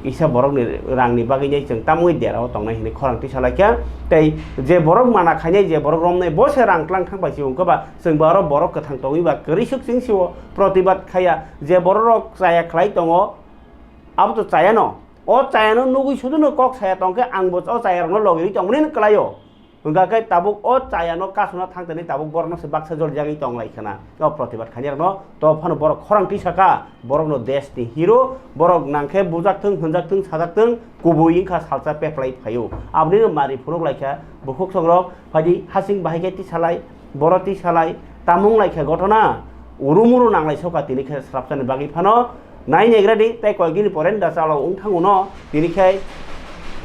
isa borok ni rangni bagai nei jeng tamui derao tongnai hini khorangti salaika tei je borok mana khainai je borok romnai bose rangklang thangbai siungkoba जों baro borok kathang tongiba korisuk singsiwo प्रतिबाद khaya je borok chaya khlai tongo abo to chaya no o chaya no nugui suduno kok saya tongke angbo o chaya rong logiri tongmuni klayo Enggak tabuk o caya no kasuna thang tani tabuk borok se baksa jol jagi tong lai khana o प्रतिबाद khanyar no to phano borok khorang tisaka borok no desh ni hero borok nangkhe bujak thung hunjak thung sajak thung kubui kha salsa peplai phayo abni mari phurok laikha bukuk songrok phadi hasing bahike ti salai boroti salai tamung laikha gotona urumuru nanglai soka tini khe srapsani bagi phano nai negradi tai koigini poren da chalo ungthang uno tini khe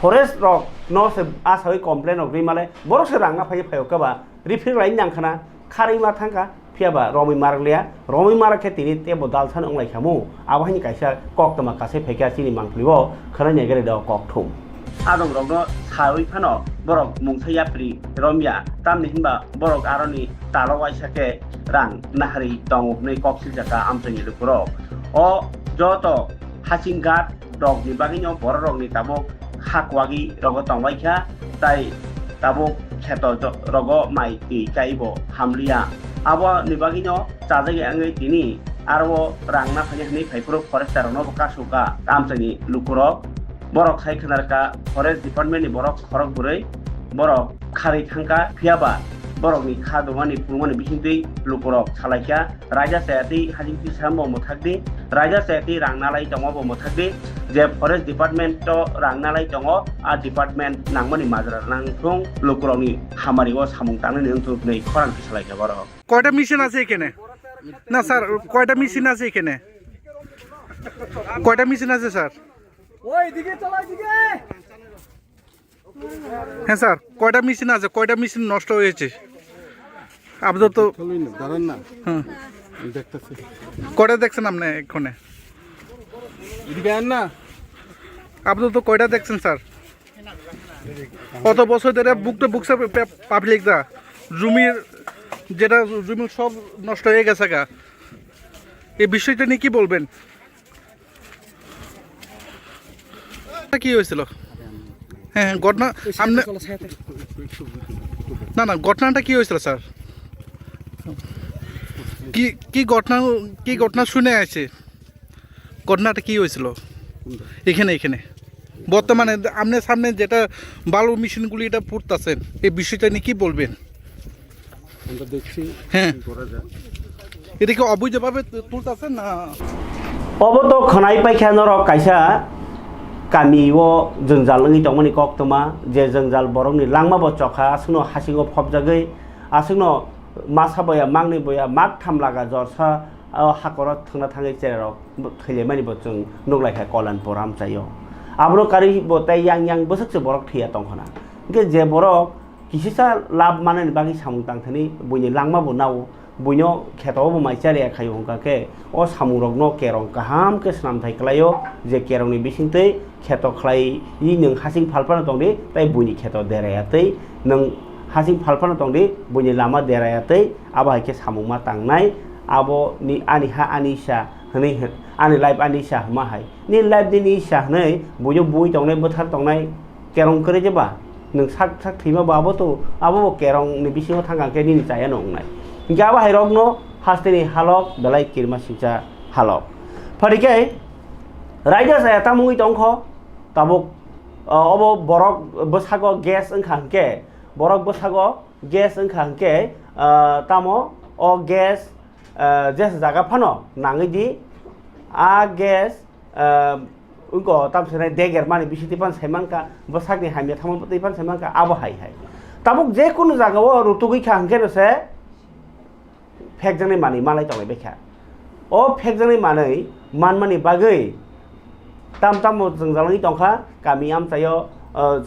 forest rock no se asai complain of rimale borok se rangna phai phayo kaba refill line nangkhana khari ma thangka phiaba romi marakhe tini tebo dalsan onglai khamu abahini kaisa koktoma kase pheka chini mangplibo khara negere da kokthum adong rok no thawi phano borok mungthaya pri romya tamni hinba borok aroni talawai sake rang nahari tongni koksil jaka amtani lukuro o joto hasinggat rok ni bagino borok ni tabok হাকওয়াগি রগ তংবাইখা তাই তাবো খেত রগ মাই চাইব হামলিয়া আবো নিবাগিনো চাজাগি আঙै তিনি আরো রাংনা ফাইনি হানি ফাইফুর Forster no কাসুকা আমচানি লুকুরক বরক সাইখানারকা forest ডিপার্টমেন্টনি বরক খরক বুरै বরক খাरै থাंका ফিয়াবা বরকনি খাদমানি পুরমানি बिसिंदै लुकुरक सालायखा राजा सायाति हाजिंति सामबो मोथागदि राजा सायाति रांनालाय दङबो मोथागदि जे forest department तो रांनालाय दङ आ डिपार्टमेंट नांगमानि माजरा नांथुं लुकुरकनि हामारिगो सामुं तांनो नोंथुनै खरांथि सालायखा बरक কয়টা মেশিন আছে এখানে না স্যার কয়টা মেশিন আছে এখানে কয়টা মেশিন আছে স্যার হ্যাঁ স্যার কয়টা মেশিন আছে কয়টা মেশিন নষ্ট হয়েছে আপনার তো দাঁড়ান না হ্যাঁ দেখতেছি কয়টা দেখছেন আপনি এখানে এদিকে আন না আপনার তো কয়টা দেখছেন স্যার কত বছর ধরে বুকটা বুকসা পাবলিকরা জমির যেটা জমি সব নষ্ট হয়ে গেছে গা এই বিষয়টা নিয়ে কি বলবেন কি হয়েছিল হ্যাঁ ঘটনা আপনি না না ঘটনাটা কি হয়েছিল স্যার কি কি ঘটনা শুনে আছে ঘটনাটা কি হয়েছিল এখানে বর্তমানে আপনার সামনে যেটা বালু মেশিনগুলি এটা পড়তেছেন এই বিষয়টা নিয়ে কি বলবেন আমরা দেখছি হ্যাঁ করা যায় এটা কি অবৈধভাবে তুলতেছেন না অবতো খনাই পাইখা নরক কাইসা কামিও जोंजालङि दंमोनि कक्तमा जे जोंजाल बरंनि लांमाबो चखा आसुनो हासिङो फबजागै आसुनो मासाबया मांनि बया माग थामलागा जरसा हाकर थांना थाङै जेराव थैलेमानिबो जों नगलायखा कलानपुर आमचायो आब्रो कारि बताय yang बोसोकसे बरक थैया दंखना के जे बरक किसिसा लाभ माने बागि सामुं तांथनि बुनि लांमाबो नाव बुइनो खेतावबो माइचारि खायो हंकाके ओ सामुरगनो केरं गाहाम के स्नामथाय क्लायो जे केरंनि बिसिंतै खेत खलाय इ नों हासिं फालफाना दंदि ताय बुइनि खेत देरायातै नों हासिं फालफाना दंदि बुइनि लामा देरायातै आबाहायके सामुमा तांनाय आबो नि आनिहा आनिसा हनै आनि लाइफ आनिसा माहाय नि लाइफ दिनि इसा हनै बुइनो बुइ दंनाय बोथार दंनाय केरं करे जेबा नों साक साक थैमा बाबो तो आबो केरंनि बिसिङाव थांगाके नि जाया नंनाय गाबा हायरगनो हास्तेनि हालक बेलाय किरमा सिंचा हालक फरिके रायजा जायाता मुङै दंख ताबुक अब बरक बसागो guess ओंखांके Barak बसागो guess ओंखांके तामो a guess जेस जागा फानो नाङैदि आ गेस उनको तामसेनाय देगेर माने बिसितिपान साइमानका बसागनि हामिया थामपतिपान साइमानका आबो हाय ताबुक जे कुनु जागाव रुतुगै खांके रसे फेकजोंनि माने मालाय दंनाय बेखा अ फेकजोंनि माने मानमानि बागै ताम जोंजालङि दंखा गामि आमचायो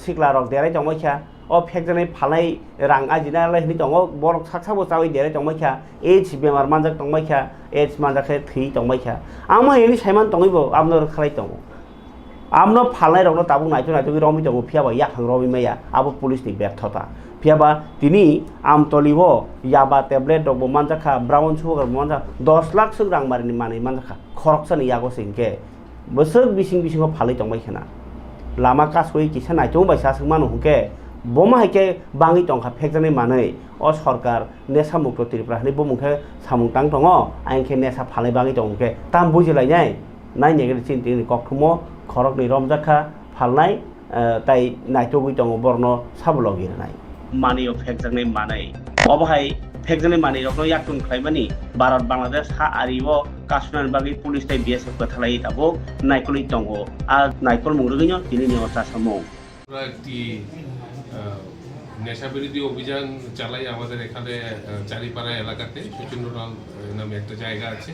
सिक्ला रक देराय दंबायखा अ फेकजोंनि फालाय रां आजिनालाय हनि दङ बरक साकसाबो जावै देराय दंबायखा एच बेमार मानजाक दंबायखा एच मानजाखे थै दंबायखा आमा एनि साइमान दङैबो आमनो खालाय दङ आमनो फालाय रकनो ताबुक नायतो रमि दङ फियाबा याखां रमि मैया आबो पुलिसनि बेर्थता फियाबा दिनी आमतलिबो याबा टेबलेट दबो मानजाखा ब्राउन सुगर मानजा 10 लाख सो रां मारिनि माने मानजाखा खरकसानि यागो सिंके बोसोर बिसिङाव फालै दंबायखाना लामा कासוי किसा नायतो बायसा सोंमानो हुके बमा हायके बाङै दंखा फेकजानाय मानै अ सरकार नेसा मुक्त त्रिपुरा हनि बमुखे सामुं तां दङ आइनखे नेसा फालै बाङै दंके ताम बुजिलायनाय नायनेगेर चिन्तिनि कक्थुमो खरकनि रमजाखा फालनाय ताइ नायतोगै दङ बरनो साबलगिरनाय मानियो फेकजानाय मानै अबहाय फेकजानाय मानै रकनो याकुन खायमानि भारत बांलादेश हा आरिबो कासुनान बागै पुलिस ताइ बिएसएफ कथाলাই ताबो नायकलि दङ आ नायकल मुंरगैनो दिनि असा समौ আমরা একটি নেশা বিরোধী অভিযান চালাই আমাদের এখানে চারিপাড়া এলাকাতে সুচিন্দ্রনাল নামে একটা জায়গা আছে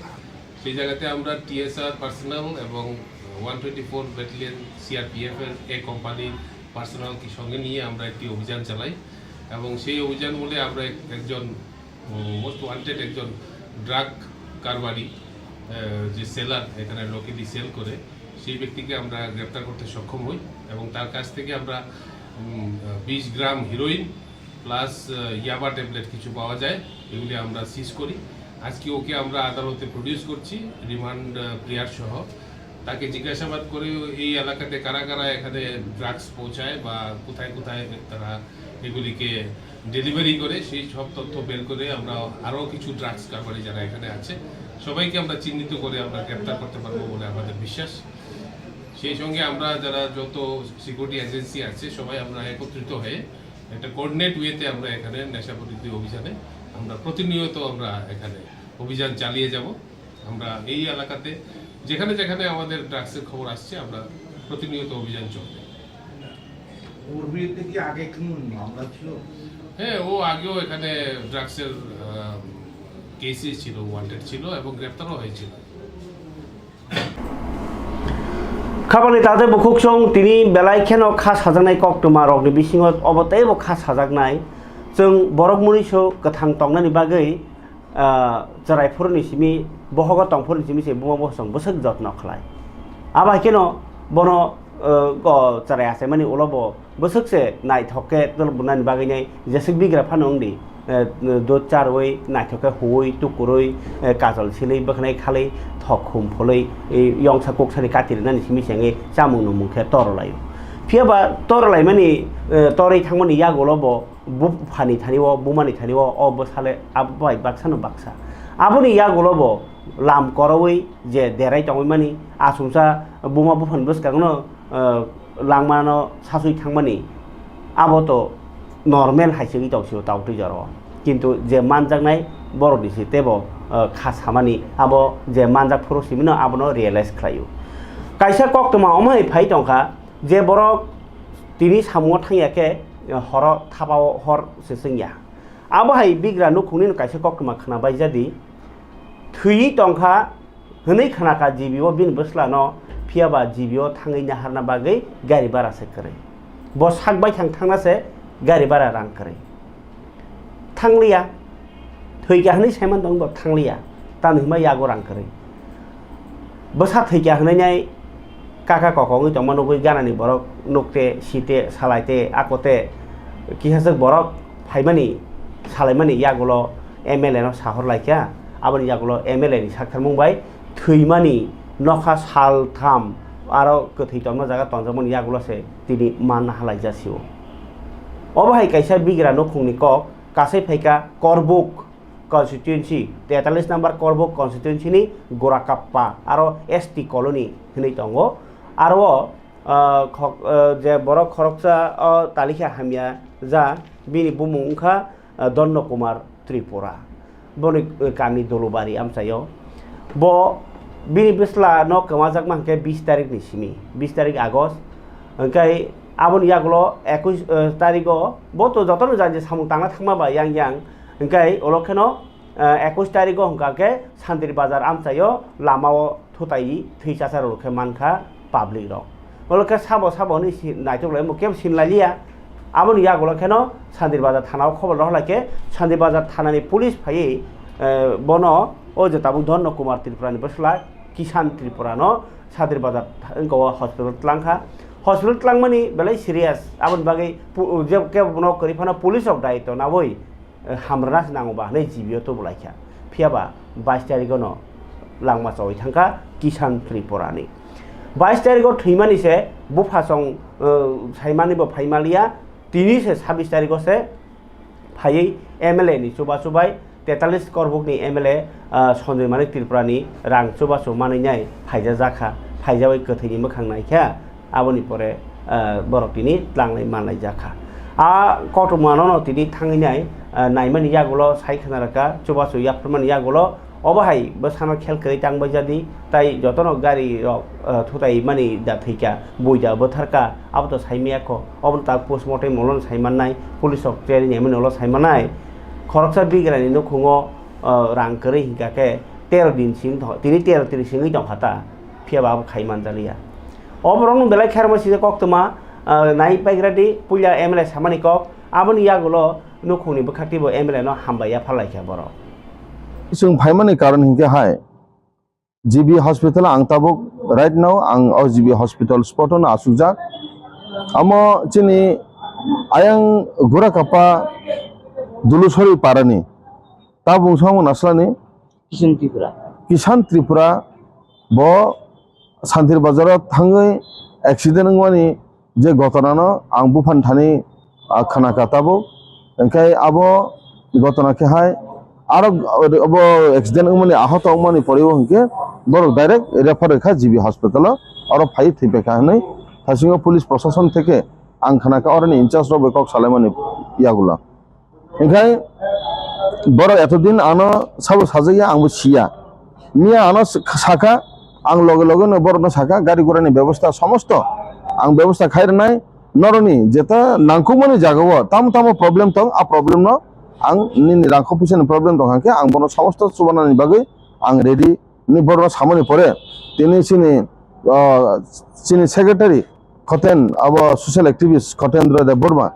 সেই জায়গাতে আমরা টিএসআর পার্সোনাল এবং 124 ব্যাটালিয়ন সিআরপিএফ এর এ কোম্পানির পার্সোনালকে সঙ্গে নিয়ে আমরা একটি অভিযান চালাই এবং সেই অভিযান বলে আমরা একজন মোস্ট ওয়ান্টেড একজন ড্রাগ কারবারি যে সেলার এখানে লোকেলি সেল করে সেই ব্যক্তিকে আমরা গ্রেপ্তার করতে সক্ষম হই এবং তার কাছ থেকে আমরা 20 গ্রাম হিরোইন প্লাস ইয়াবা ট্যাবলেট কিছু পাওয়া যায় এগুলি আমরা সিজ করি আজকে ওকে আমরা আদালতে প্রডিউস করছি রিমান্ড প্রিয়ার সহ তাকে জিজ্ঞাসাবাদ করে এই এলাকাতে কারা কারা এখানে ড্রাগস পৌঁছায় বা কোথায় কোথায় তারা এগুলিকে ডেলিভারি করে সেই সব তথ্য বের করে আমরা আরও কিছু ড্রাগস কারবারি যারা এখানে আছে সবাইকে আমরা চিহ্নিত করে আমরা গ্রেপ্তার করতে পারবো বলে আমাদের বিশ্বাস। সেই সঙ্গে আমরা যারা যত সিকিউরিটি এজেন্সি আছে সবাই আমরা একত্রিত হয়ে একটা কোঅর্ডিনেট ওয়েতে আমরা এখানে নেশা বিরোধী অভিযানে আমরা প্রতিনিয়ত আমরা এখানে অভিযান চালিয়ে যাব। আমরা এই এলাকাতে যেখানে যেখানে আমাদের ড্রাগসের খবর আসছে আমরা প্রতিনিয়ত অভিযান চলবে। ওর বিরুদ্ধে কি আগে কোনো মামলা ছিল? হ্যাঁ, ও আগেও এখানে ড্রাগসের কেসেস ছিল, ওয়ান্টেড ছিল এবং গ্রেপ্তারও হয়েছিল। खामानि तादे बुखुकसं तिनि बेलायखेनो खा साजानाय कक्टमा रगनि बिसिङाव अबतायबो खा साजानाय जों बरकमुनिसो गोथां तंनायनि बागै जरायफोरनि सिमि बहग तंफोरनि सिमि से बुमा बसं बसक जत्न खालाय आबाखेनो बनो जराय आसे माने उलबो बसकसे नायथके दल बुनानि बागै नै जेसक बिग्रा फानंदि दो चार वै नायथके हुई टुकुरै काजल सिलै बखनाय खालै थखुम फलै यंसा कोकसानि कातिरनानि सिमि सेङै जामुं नमुंखे तरलायो फियाबा तरलाय माने तरै थांमोनि यागलबो बुफानि थानिव बुमानि थानिव अ बसाले आबाय बाक्सानो बाक्सा आबोनि यागलबो लाम करवै जे देराय तंमै माने आसुंसा बुमा बुफान बसकागनो लांमानो सासुइ थांमानि आबोतो नर्मेल हाइसेगि दावसियो दावटै जर किन्तु जे मानजानाय बर'दिसि तेबो खासामानि आबो जे मानजाक फरसिमिनो आबोनो रियलाइज खालायो कायसा कक्टमा अमाय फाइ दंखा जे बर' तिनि सामुआ थांयाके हर थाबाव हर सेसंया आबोहाय बिग्रा नुखुंनि कायसा कक्टमा खोनाबाय जादि थैयि दंखा हनै खोनाका जिबिओ बिन बस्लानो फियाबा जिबिओ थाङै नाहारना बागै गारि बारा सेकरै ब साकबाय थांनासे गारि बारा रां करे थांलिया थैगा हनै साइमान दं ब थांलिया तानहिमा यागो रां करे बसा थैगा हनैनाय काका ककङै तंमानो गै गानानि बरक नकते सीते सालायते आकोते किहासक बरक फाइमानि सालायमानि यागोलो एमएलए नो साहर लायखा आबनि यागोलो एमएलए नि साखर मुंबाय थैमानि नखा साल थाम आरो गथै तंमा जागा तंजमन यागोलोसे तिनि मान हालाय जासियो अबहाय कायसा बिग्रा नखुंनि कक कासै फाइका करबुक कन्स्टिट्युएन्सि 43 नम्बर करबुक कन्स्टिट्युएन्सिनि गोराकाप्पा आरो एसटी कलोनी हनै दंगो आरो जे बर' खरकसा तालिखा हामिया जा बिनि बुमुंखा दन्न कुमार त्रिपुरा बनि कामि दलुबारि आमसायो ब बिनि बेस्ला न कमाजाक मानके 20 तारिख नि सिमि 20 तारिख आगस्ट ओंखाय आबोनि यागलो 21 तारिखो बतो जतन जाजे सामु तांना थांमाबा यां यां ओंखाय अलखेनो 21 तारिखो हंकाके सान्दिर बाजार आमसायो लामाओ थुतायि थैसासार रखे मानखा पाब्लिक रो अलखे साबो साबो नि नायथोलाय मुकेम सिनलालिया आबोनि यागलो खेनो सान्दिर बाजार थानाव खबर रहलाके सान्दिर बाजार थानानि पुलिस फायै बनो ओ जे ताबु धन्न कुमार त्रिपुरानि बसला किसान त्रिपुरानो सान्दिर बाजार गो हॉस्पिटल तलांखा हॉस्पिटल तलांगमानि बेलाय सिरियास आबोनि बागै जे के बनो करिफाना पुलिस अफ दायित्व ना वै हामरानास नांगौबा नै जिबियो तो बुलायखा फियाबा 22 तारिखो न लांमा चौै थांखा किसान त्रिपुरानि 22 तारिखो थैमानि से बुफासं साइमानिबो फाइमालिया तिनि से 26 तारिखो से फायै एमएलए नि सुबा सुबाय 43 करबुकनि एमएलए सन्जय मानिक त्रिपुरानि रां सुबा सुमानैनाय फाइजा जाखा फाइजाबै गथैनि मोखां नायखा आबोनि परे बरकतिनि लांनाय मानाय जाखा आ कटमानो तिनि थाङैनाय नायमानि यागोलो साइखनारका चुबासु याफ्रमानि यागोलो अबहाय बसानो खेल करै तांबाय जादि ताई जतनो गारि थुताय मानि दा थैका बुइदा बोथारका आबतो साइमियाखो अबन ता पोस्टमर्टम मोलन साइमाननाय पुलिस अफ ट्रेनिं एमनोलो साइमानाय खरकसा बिग्रानि नखुङो रां करै हिंकाके 13 दिन सिं तिनि 13 तिरि सिङै दंखाता फियाबा खाइमान जालिया अबरं बेलाय खेरमसि कक्तमा नाय पाइग्रादि पुलिया एमएलए सामानि कक आबोनि यागोलो नखुंनि बखातिबो एमएलए न हामबाया फालायखा बर जों फाइमानि कारण हिंके हाय जीबी हॉस्पिटल आंताबुक राइट नाउ आं ओ जीबी हॉस्पिटल स्पॉटन आसुजा अमो चिनि आयं गुराकापा दुलुसरी पारानि ता बुंसामो नासलानि किसान त्रिपुरा ब শান্তির বাজারাव थाङै एक्सिडेन्ट माने जे घटनानो आं बुफान थानि खोनाखाताबो ओंखाय आबो घटनाखौहाय आरो अब एक्सिडेन्ट माने आहत माने पड़िबो हंके बर डायरेक्ट रेफार रेखा जीबी हॉस्पिटल और फाइ थैपेखा हनै थासिङो पुलिस प्रशासन থেকে आं खोनाखा और इनचार्ज रब बेकक सालायमानि यागुला ओंखाय बर एतदिन आनो साबो साजैया आंबो सिया निया आनो साखा आं लगे लगे बरनो साखा गाड़ी घोड़ानि व्यवस्था समस्त आं व्यवस्था खायरनाय नरनि जेता नांगौमानि जागाव ताम ताम प्रब्लेम दं आ प्रब्लेम न आं नि रांखौ फैसानि प्रब्लेम दं हांके आं बरनो समस्त सुबानानि बागै आं रेडी नि बरनो सामनि परे तिनि सिनि सेक्रेटारि खतेन अब सोशल एक्टिविस्ट खतेन्द्र देव बर्मा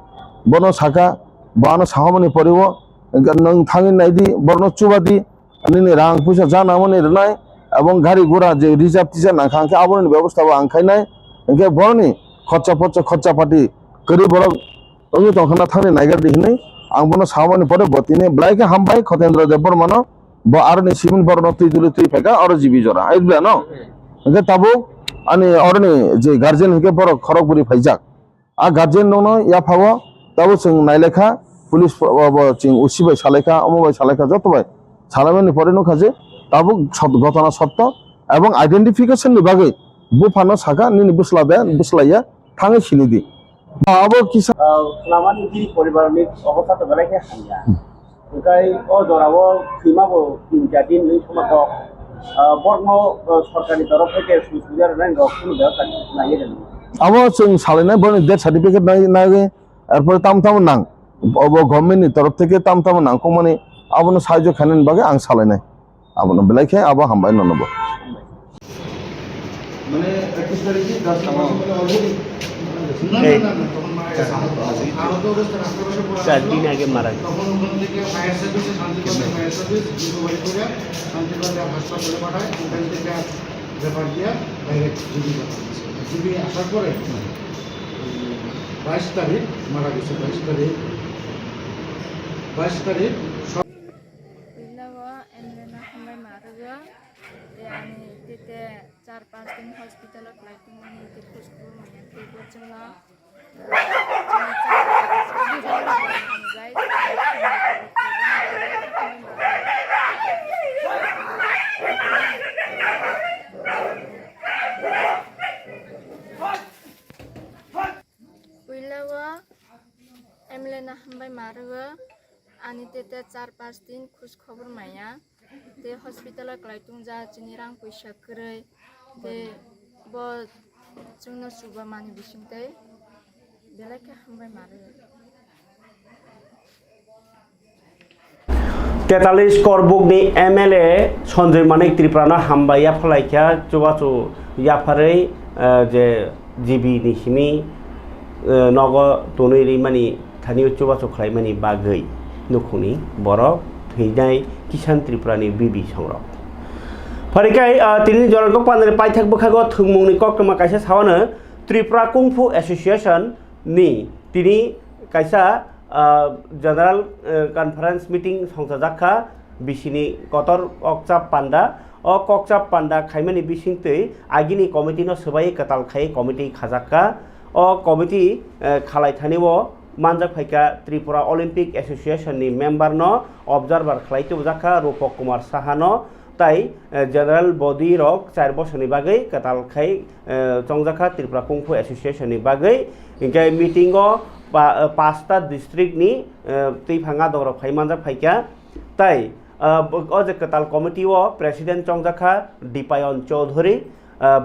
बरनो साखा बानो साहामनि परेव नों थाङि नायदि बरनो चुबादि नि रां फैसा जानामनि रनाय এবং গাড়ি ঘোড়া যে রিজার্ভ টিজার না খাঙ্কে আবরণ ব্যবস্থা আंखायनाय ओंखाय बरनि खरचा पाति करि बर ओंगे तखना थांनि नायगार दिहनै आं बनो सामानि परे बतिने ब्लाइके हामबाय खतेन्द्र देव बर्मानो ब आरनि सिमिन बरनो तुइदुलि तुइ फेका और जीबी जरा आइब्ला न ओंखाय ताबो आनि औरनि जे गार्जियन हके बर खरगपुरि फाइजाक आ गार्जियन दङ या फावो ताबो जों नायलेखा पुलिस चिं उसिबाय सालायखा अमबाय सालायखा जतबाय सालायमानि परे न खाजे ताबो घटना सत्य এবং आइडेंटिफिकेशन बागै बुफानो साखा नि बुस्लाया थाङै सिनिदि आबो किसा खालामानि गिरि परिबारनि अबस्था तो बेलाय हानिया ओंखाय अ जरावो खैमाबो दिन नै समाव बर्नो सरकारनि तरफ থেকে सुबिदा होनाय रखम बेवहाय नागिरदों आबो जों सालायनाय बरनि डेथ सार्टिफिकेट नागे एरपर ताम नां अब गभर्नमेन्टनि तरफ থেকে ताम नांखौ माने आबोनो साहाय्य खालामनायनि बागै आं सालायनाय आबोनो बेलायखे आबो हामबाय ननबो মানে 31 তারিখে 10 মানে অলরেডি আহত অবস্থায় আশেপাশে পড়ে 4 দিন আগে মারা গেছে তখন ওখান থেকে ফায়ার সার্ভিসে শান্তিবাজার ফায়ার সার্ভিস রিকভারি করে শান্তিবাজার হাসপাতালে পাঠায় ওখান থেকে রেফার দিয়া ডাইরেক্ট জিবি আসার পরে 22 তারিখ মারা গেছে 22 তারিখ चार पाँच दिन हॉस्पिटल एमलेना हमबाय मारगो आनी तेते 4-5 दिन खुश खबर माया ते हॉस्पिटल क्लाइटुं जा चिनि रां पैसा करै ते ब जोंनो सुबा मानि बिसिंते बेलाके हमबाय मारगो 43 करबुकनि एमएलए सन्जय मानिक त्रिपुरानो हामबाया फलायखा चुबाचु याफारै जे जीबी निसिमी नग तनुरि मानि थानि चुबाचु खालायमानि बागै नुखुनि बरफ थैनाय किसान त्रिपुरानि बिबि संरक फरिखाय तिनि जरगक पानरे पाइथाक बखागो थुंमुंनि कक्रमा कायसा सावनो त्रिपुरा कुंफु एसोसिएशन नि तिनि कायसा जनरल कन्फारेंस मीटिंग संसाजाखा बिसिनि कतर कक्चाप पांडा ओ कक्चाप पांडा खाइमानि बिसिंतै आगिनि कमिटि न सबाय कताल खाय कमिटि खाजाका ओ कमिटि खालायथानिवो मानजा फाइका त्रिपुरा ओलम्पिक एसोसिएशन नि मेम्बर न ऑब्जर्वर खालायतो जाखा रूपक कुमार साहा न ताई जनरल बडी रक 4 बछरनि बागै कताल खाय चंजाखा त्रिपुरा कुंफु एसोसिएशन नि बागै इनके मीटिंग पाँचटा डिस्ट्रिक्ट नि तैफाङा दर फाइमानजा फाइका ताई अजे कताल कमिटी ओ प्रेसिडेंट चंजाखा दीपायन चौधरी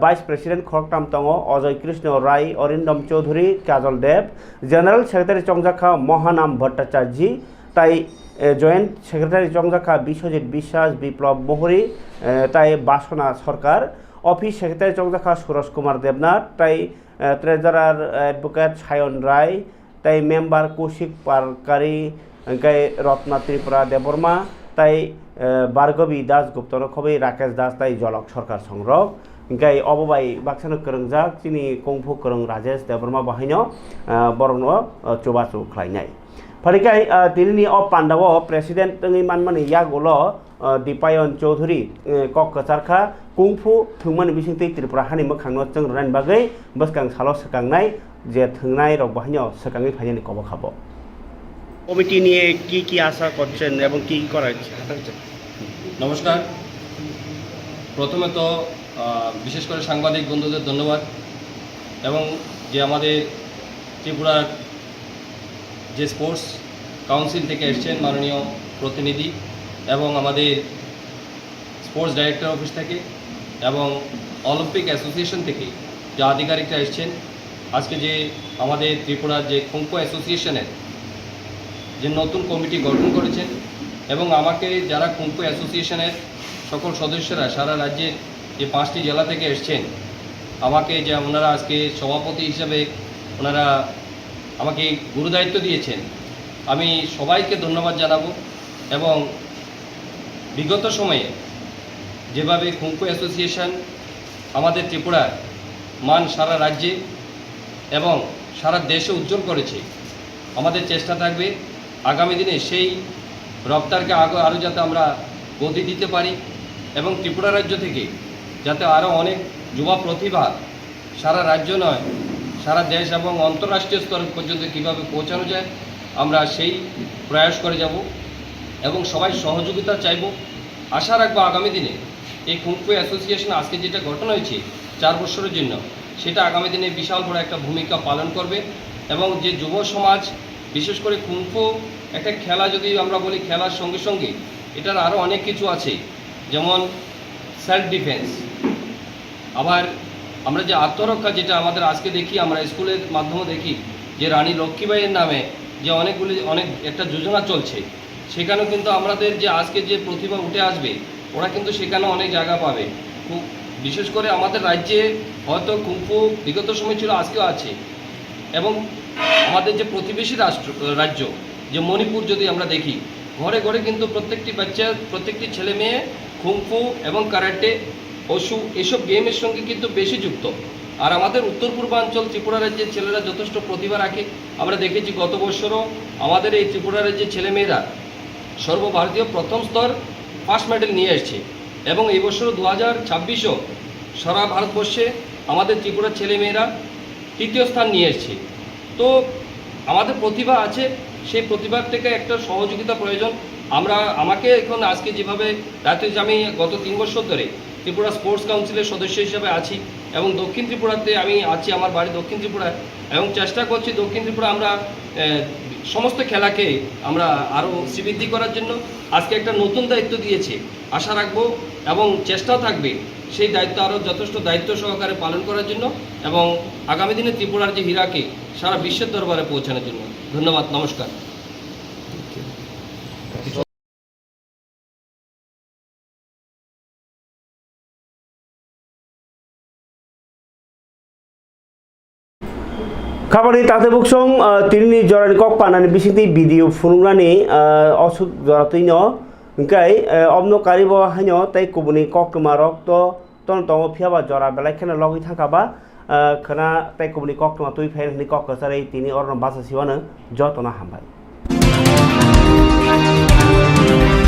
वाइस प्रेसिडेंट खरकटाम तंगो अजय कृष्ण राय अरिंदम चौधरी काजल देव जनरल सेक्रेटारी चंजाखा महानाम भट्टाचार्य ताई जॉइंट सेक्रेटारी चंजाखा विश्वजित विश्वास विप्लव मोहरी ताई बासना सरकार ऑफिस सेक्रेटारी चंजाखा सुरज कुमार देवनाथ ताई ट्रेजरार एडवोकेट सायन राय ताई मेम्बर कौशिक पारकारी ओंखाय रत्ना त्रिपुरा देवबर्मा ताई बारगवी दास गुप्तन खबै राकेश दास ताई जलक सरकार संरक ओंखाय अबबाय बाक्सानो करंजाक चिनि कुंफु करं राजेश देवबर्मा बाहायनो बरनो चुबाचु खालायनाय Parikai tilini o Pandawo President tengi manmani yagulo Dipayon Chaudhuri kok kesarka kungfu thungman bising ti Tripura hani mokhangno chung ran bagai baskang salo sekangnai je thungnai rok bahanyo sekangi phajani kobo khabo committee নিয়ে কি আশা করছেন এবং কি করা হচ্ছে নমস্কার প্রথমে তো বিশেষ করে সাংবাদিক বন্ধুদের ধন্যবাদ এবং যে আমাদের ত্রিপুরার যে স্পোর্টস কাউন্সিল থেকে এসেছেন মাননীয় প্রতিনিধি এবং আমাদের স্পোর্টস ডাইরেক্টর অফিস থেকে এবং অলিম্পিক অ্যাসোসিয়েশন থেকে যে আধিকারিকরা এসেছেন আজকে যে আমাদের ত্রিপুরার যে খোখো অ্যাসোসিয়েশনের যে নতুন কমিটি গঠন করেছেন এবং আমাকে যারা খোখো অ্যাসোসিয়েশনের সকল সদস্যরা সারা রাজ্যের যে 5টি জেলা থেকে এসেছেন আমাকে যে ওনারা আজকে সভাপতি হিসাবে ওনারা আমাকে গুরুদায়িত্ব দিয়েছেন আমি সবাইকে ধন্যবাদ জানাবো এবং বিগত সময়ে যেভাবে খোখো অ্যাসোসিয়েশন আমাদের ত্রিপুরার মান সারা রাজ্যে এবং সারা দেশে উজ্জ্বল করেছে আমাদের চেষ্টা থাকবে আগামী দিনে সেই রপ্তারকে আরও যাতে আমরা গতি দিতে পারি এবং ত্রিপুরা রাজ্য থেকে যাতে আরও অনেক যুবা প্রতিভা সারা রাজ্য নয় সারা দেশ এবং আন্তর্রাষ্ট্রীয় স্তর পর্যন্ত কীভাবে পৌঁছানো যায় আমরা সেই প্রয়াস করে যাব এবং সবাই সহযোগিতা চাইব আশা রাখবো আগামী দিনে এই খোখো অ্যাসোসিয়েশন আজকে যেটা গঠন হয়েছে 4 বছরের জন্য সেটা আগামী দিনে বিশাল বড় একটা ভূমিকা পালন করবে এবং যে যুব সমাজ বিশেষ করে খোখো একটা খেলা যদি আমরা বলি খেলার সঙ্গে সঙ্গে এটার আরও অনেক কিছু আছে যেমন সেলফ ডিফেন্স আবার আমরা যে আত্মরক্ষা যেটা আমাদের আজকে দেখি আমরা স্কুলের মাধ্যমে দেখি যে রানী লক্ষ্মীবাইয়ের নামে যে অনেক একটা যোজনা চলছে সেখানেও কিন্তু আমাদের যে আজকে যে প্রতিভা উঠে আসবে ওরা কিন্তু সেখানে অনেক জায়গা পাবে খুব বিশেষ করে আমাদের রাজ্যে হয়তো খোখো বিগত সময় ছিল আজকেও আছে এবং আমাদের যে প্রতিবেশী রাজ্য যে মণিপুর যদি আমরা দেখি ঘরে ঘরে কিন্তু প্রত্যেকটি বাচ্চা প্রত্যেকটি ছেলে মেয়ে খোখো এবং কারাটে ওশু এসব গেমের সঙ্গে কিন্তু বেশি যুক্ত আর আমাদের উত্তর পূর্বাঞ্চল ত্রিপুরা রাজ্যের ছেলেরা যথেষ্ট প্রতিভা রাখে আমরা দেখেছি গত বছরও আমাদের এই ত্রিপুরা রাজ্যের ছেলেমেয়েরা সর্বভারতীয় প্রথম স্তর ফার্স্ট মেডেল নিয়ে এসছে এবং এই বছর 2026ও সারা ভারতবর্ষে আমাদের ত্রিপুরার ছেলেমেয়েরা 3য় স্থান নিয়ে এসছে তো আমাদের প্রতিভা আছে সেই প্রতিভার থেকে একটা সহযোগিতা প্রয়োজন আমাকে এখন আজকে যেভাবে দায়িত্ব আমি গত 3 বছর ধরে ত্রিপুরা স্পোর্টস কাউন্সিলের সদস্য হিসেবে আছি এবং দক্ষিণ ত্রিপুরাতে আমি আছি আমার বাড়ি দক্ষিণ ত্রিপুরায় এবং চেষ্টা করছি দক্ষিণ ত্রিপুরা আমরা সমস্ত খেলাকে আমরা আরও শ্রীবৃদ্ধি করার জন্য আজকে একটা নতুন দায়িত্ব দিয়েছে আশা রাখবো এবং চেষ্টাও থাকবে সেই দায়িত্ব আরও যথেষ্ট দায়িত্ব সহকারে পালন করার জন্য এবং আগামী দিনে ত্রিপুরার যে হীরাকে সারা বিশ্বের দরবারে পৌঁছানোর জন্য ধন্যবাদ নমস্কার Kabari tate buksong tirini jorani kok panani bisingti video funungani osud joratino ngkai omno karibo hanyo tai kubuni kok kemarok to ton tongo phiaba jora belai khena logi thakaba khana tai kubuni kok tuma tui phain ni kok kasare tini orno basa siwana jotona hambai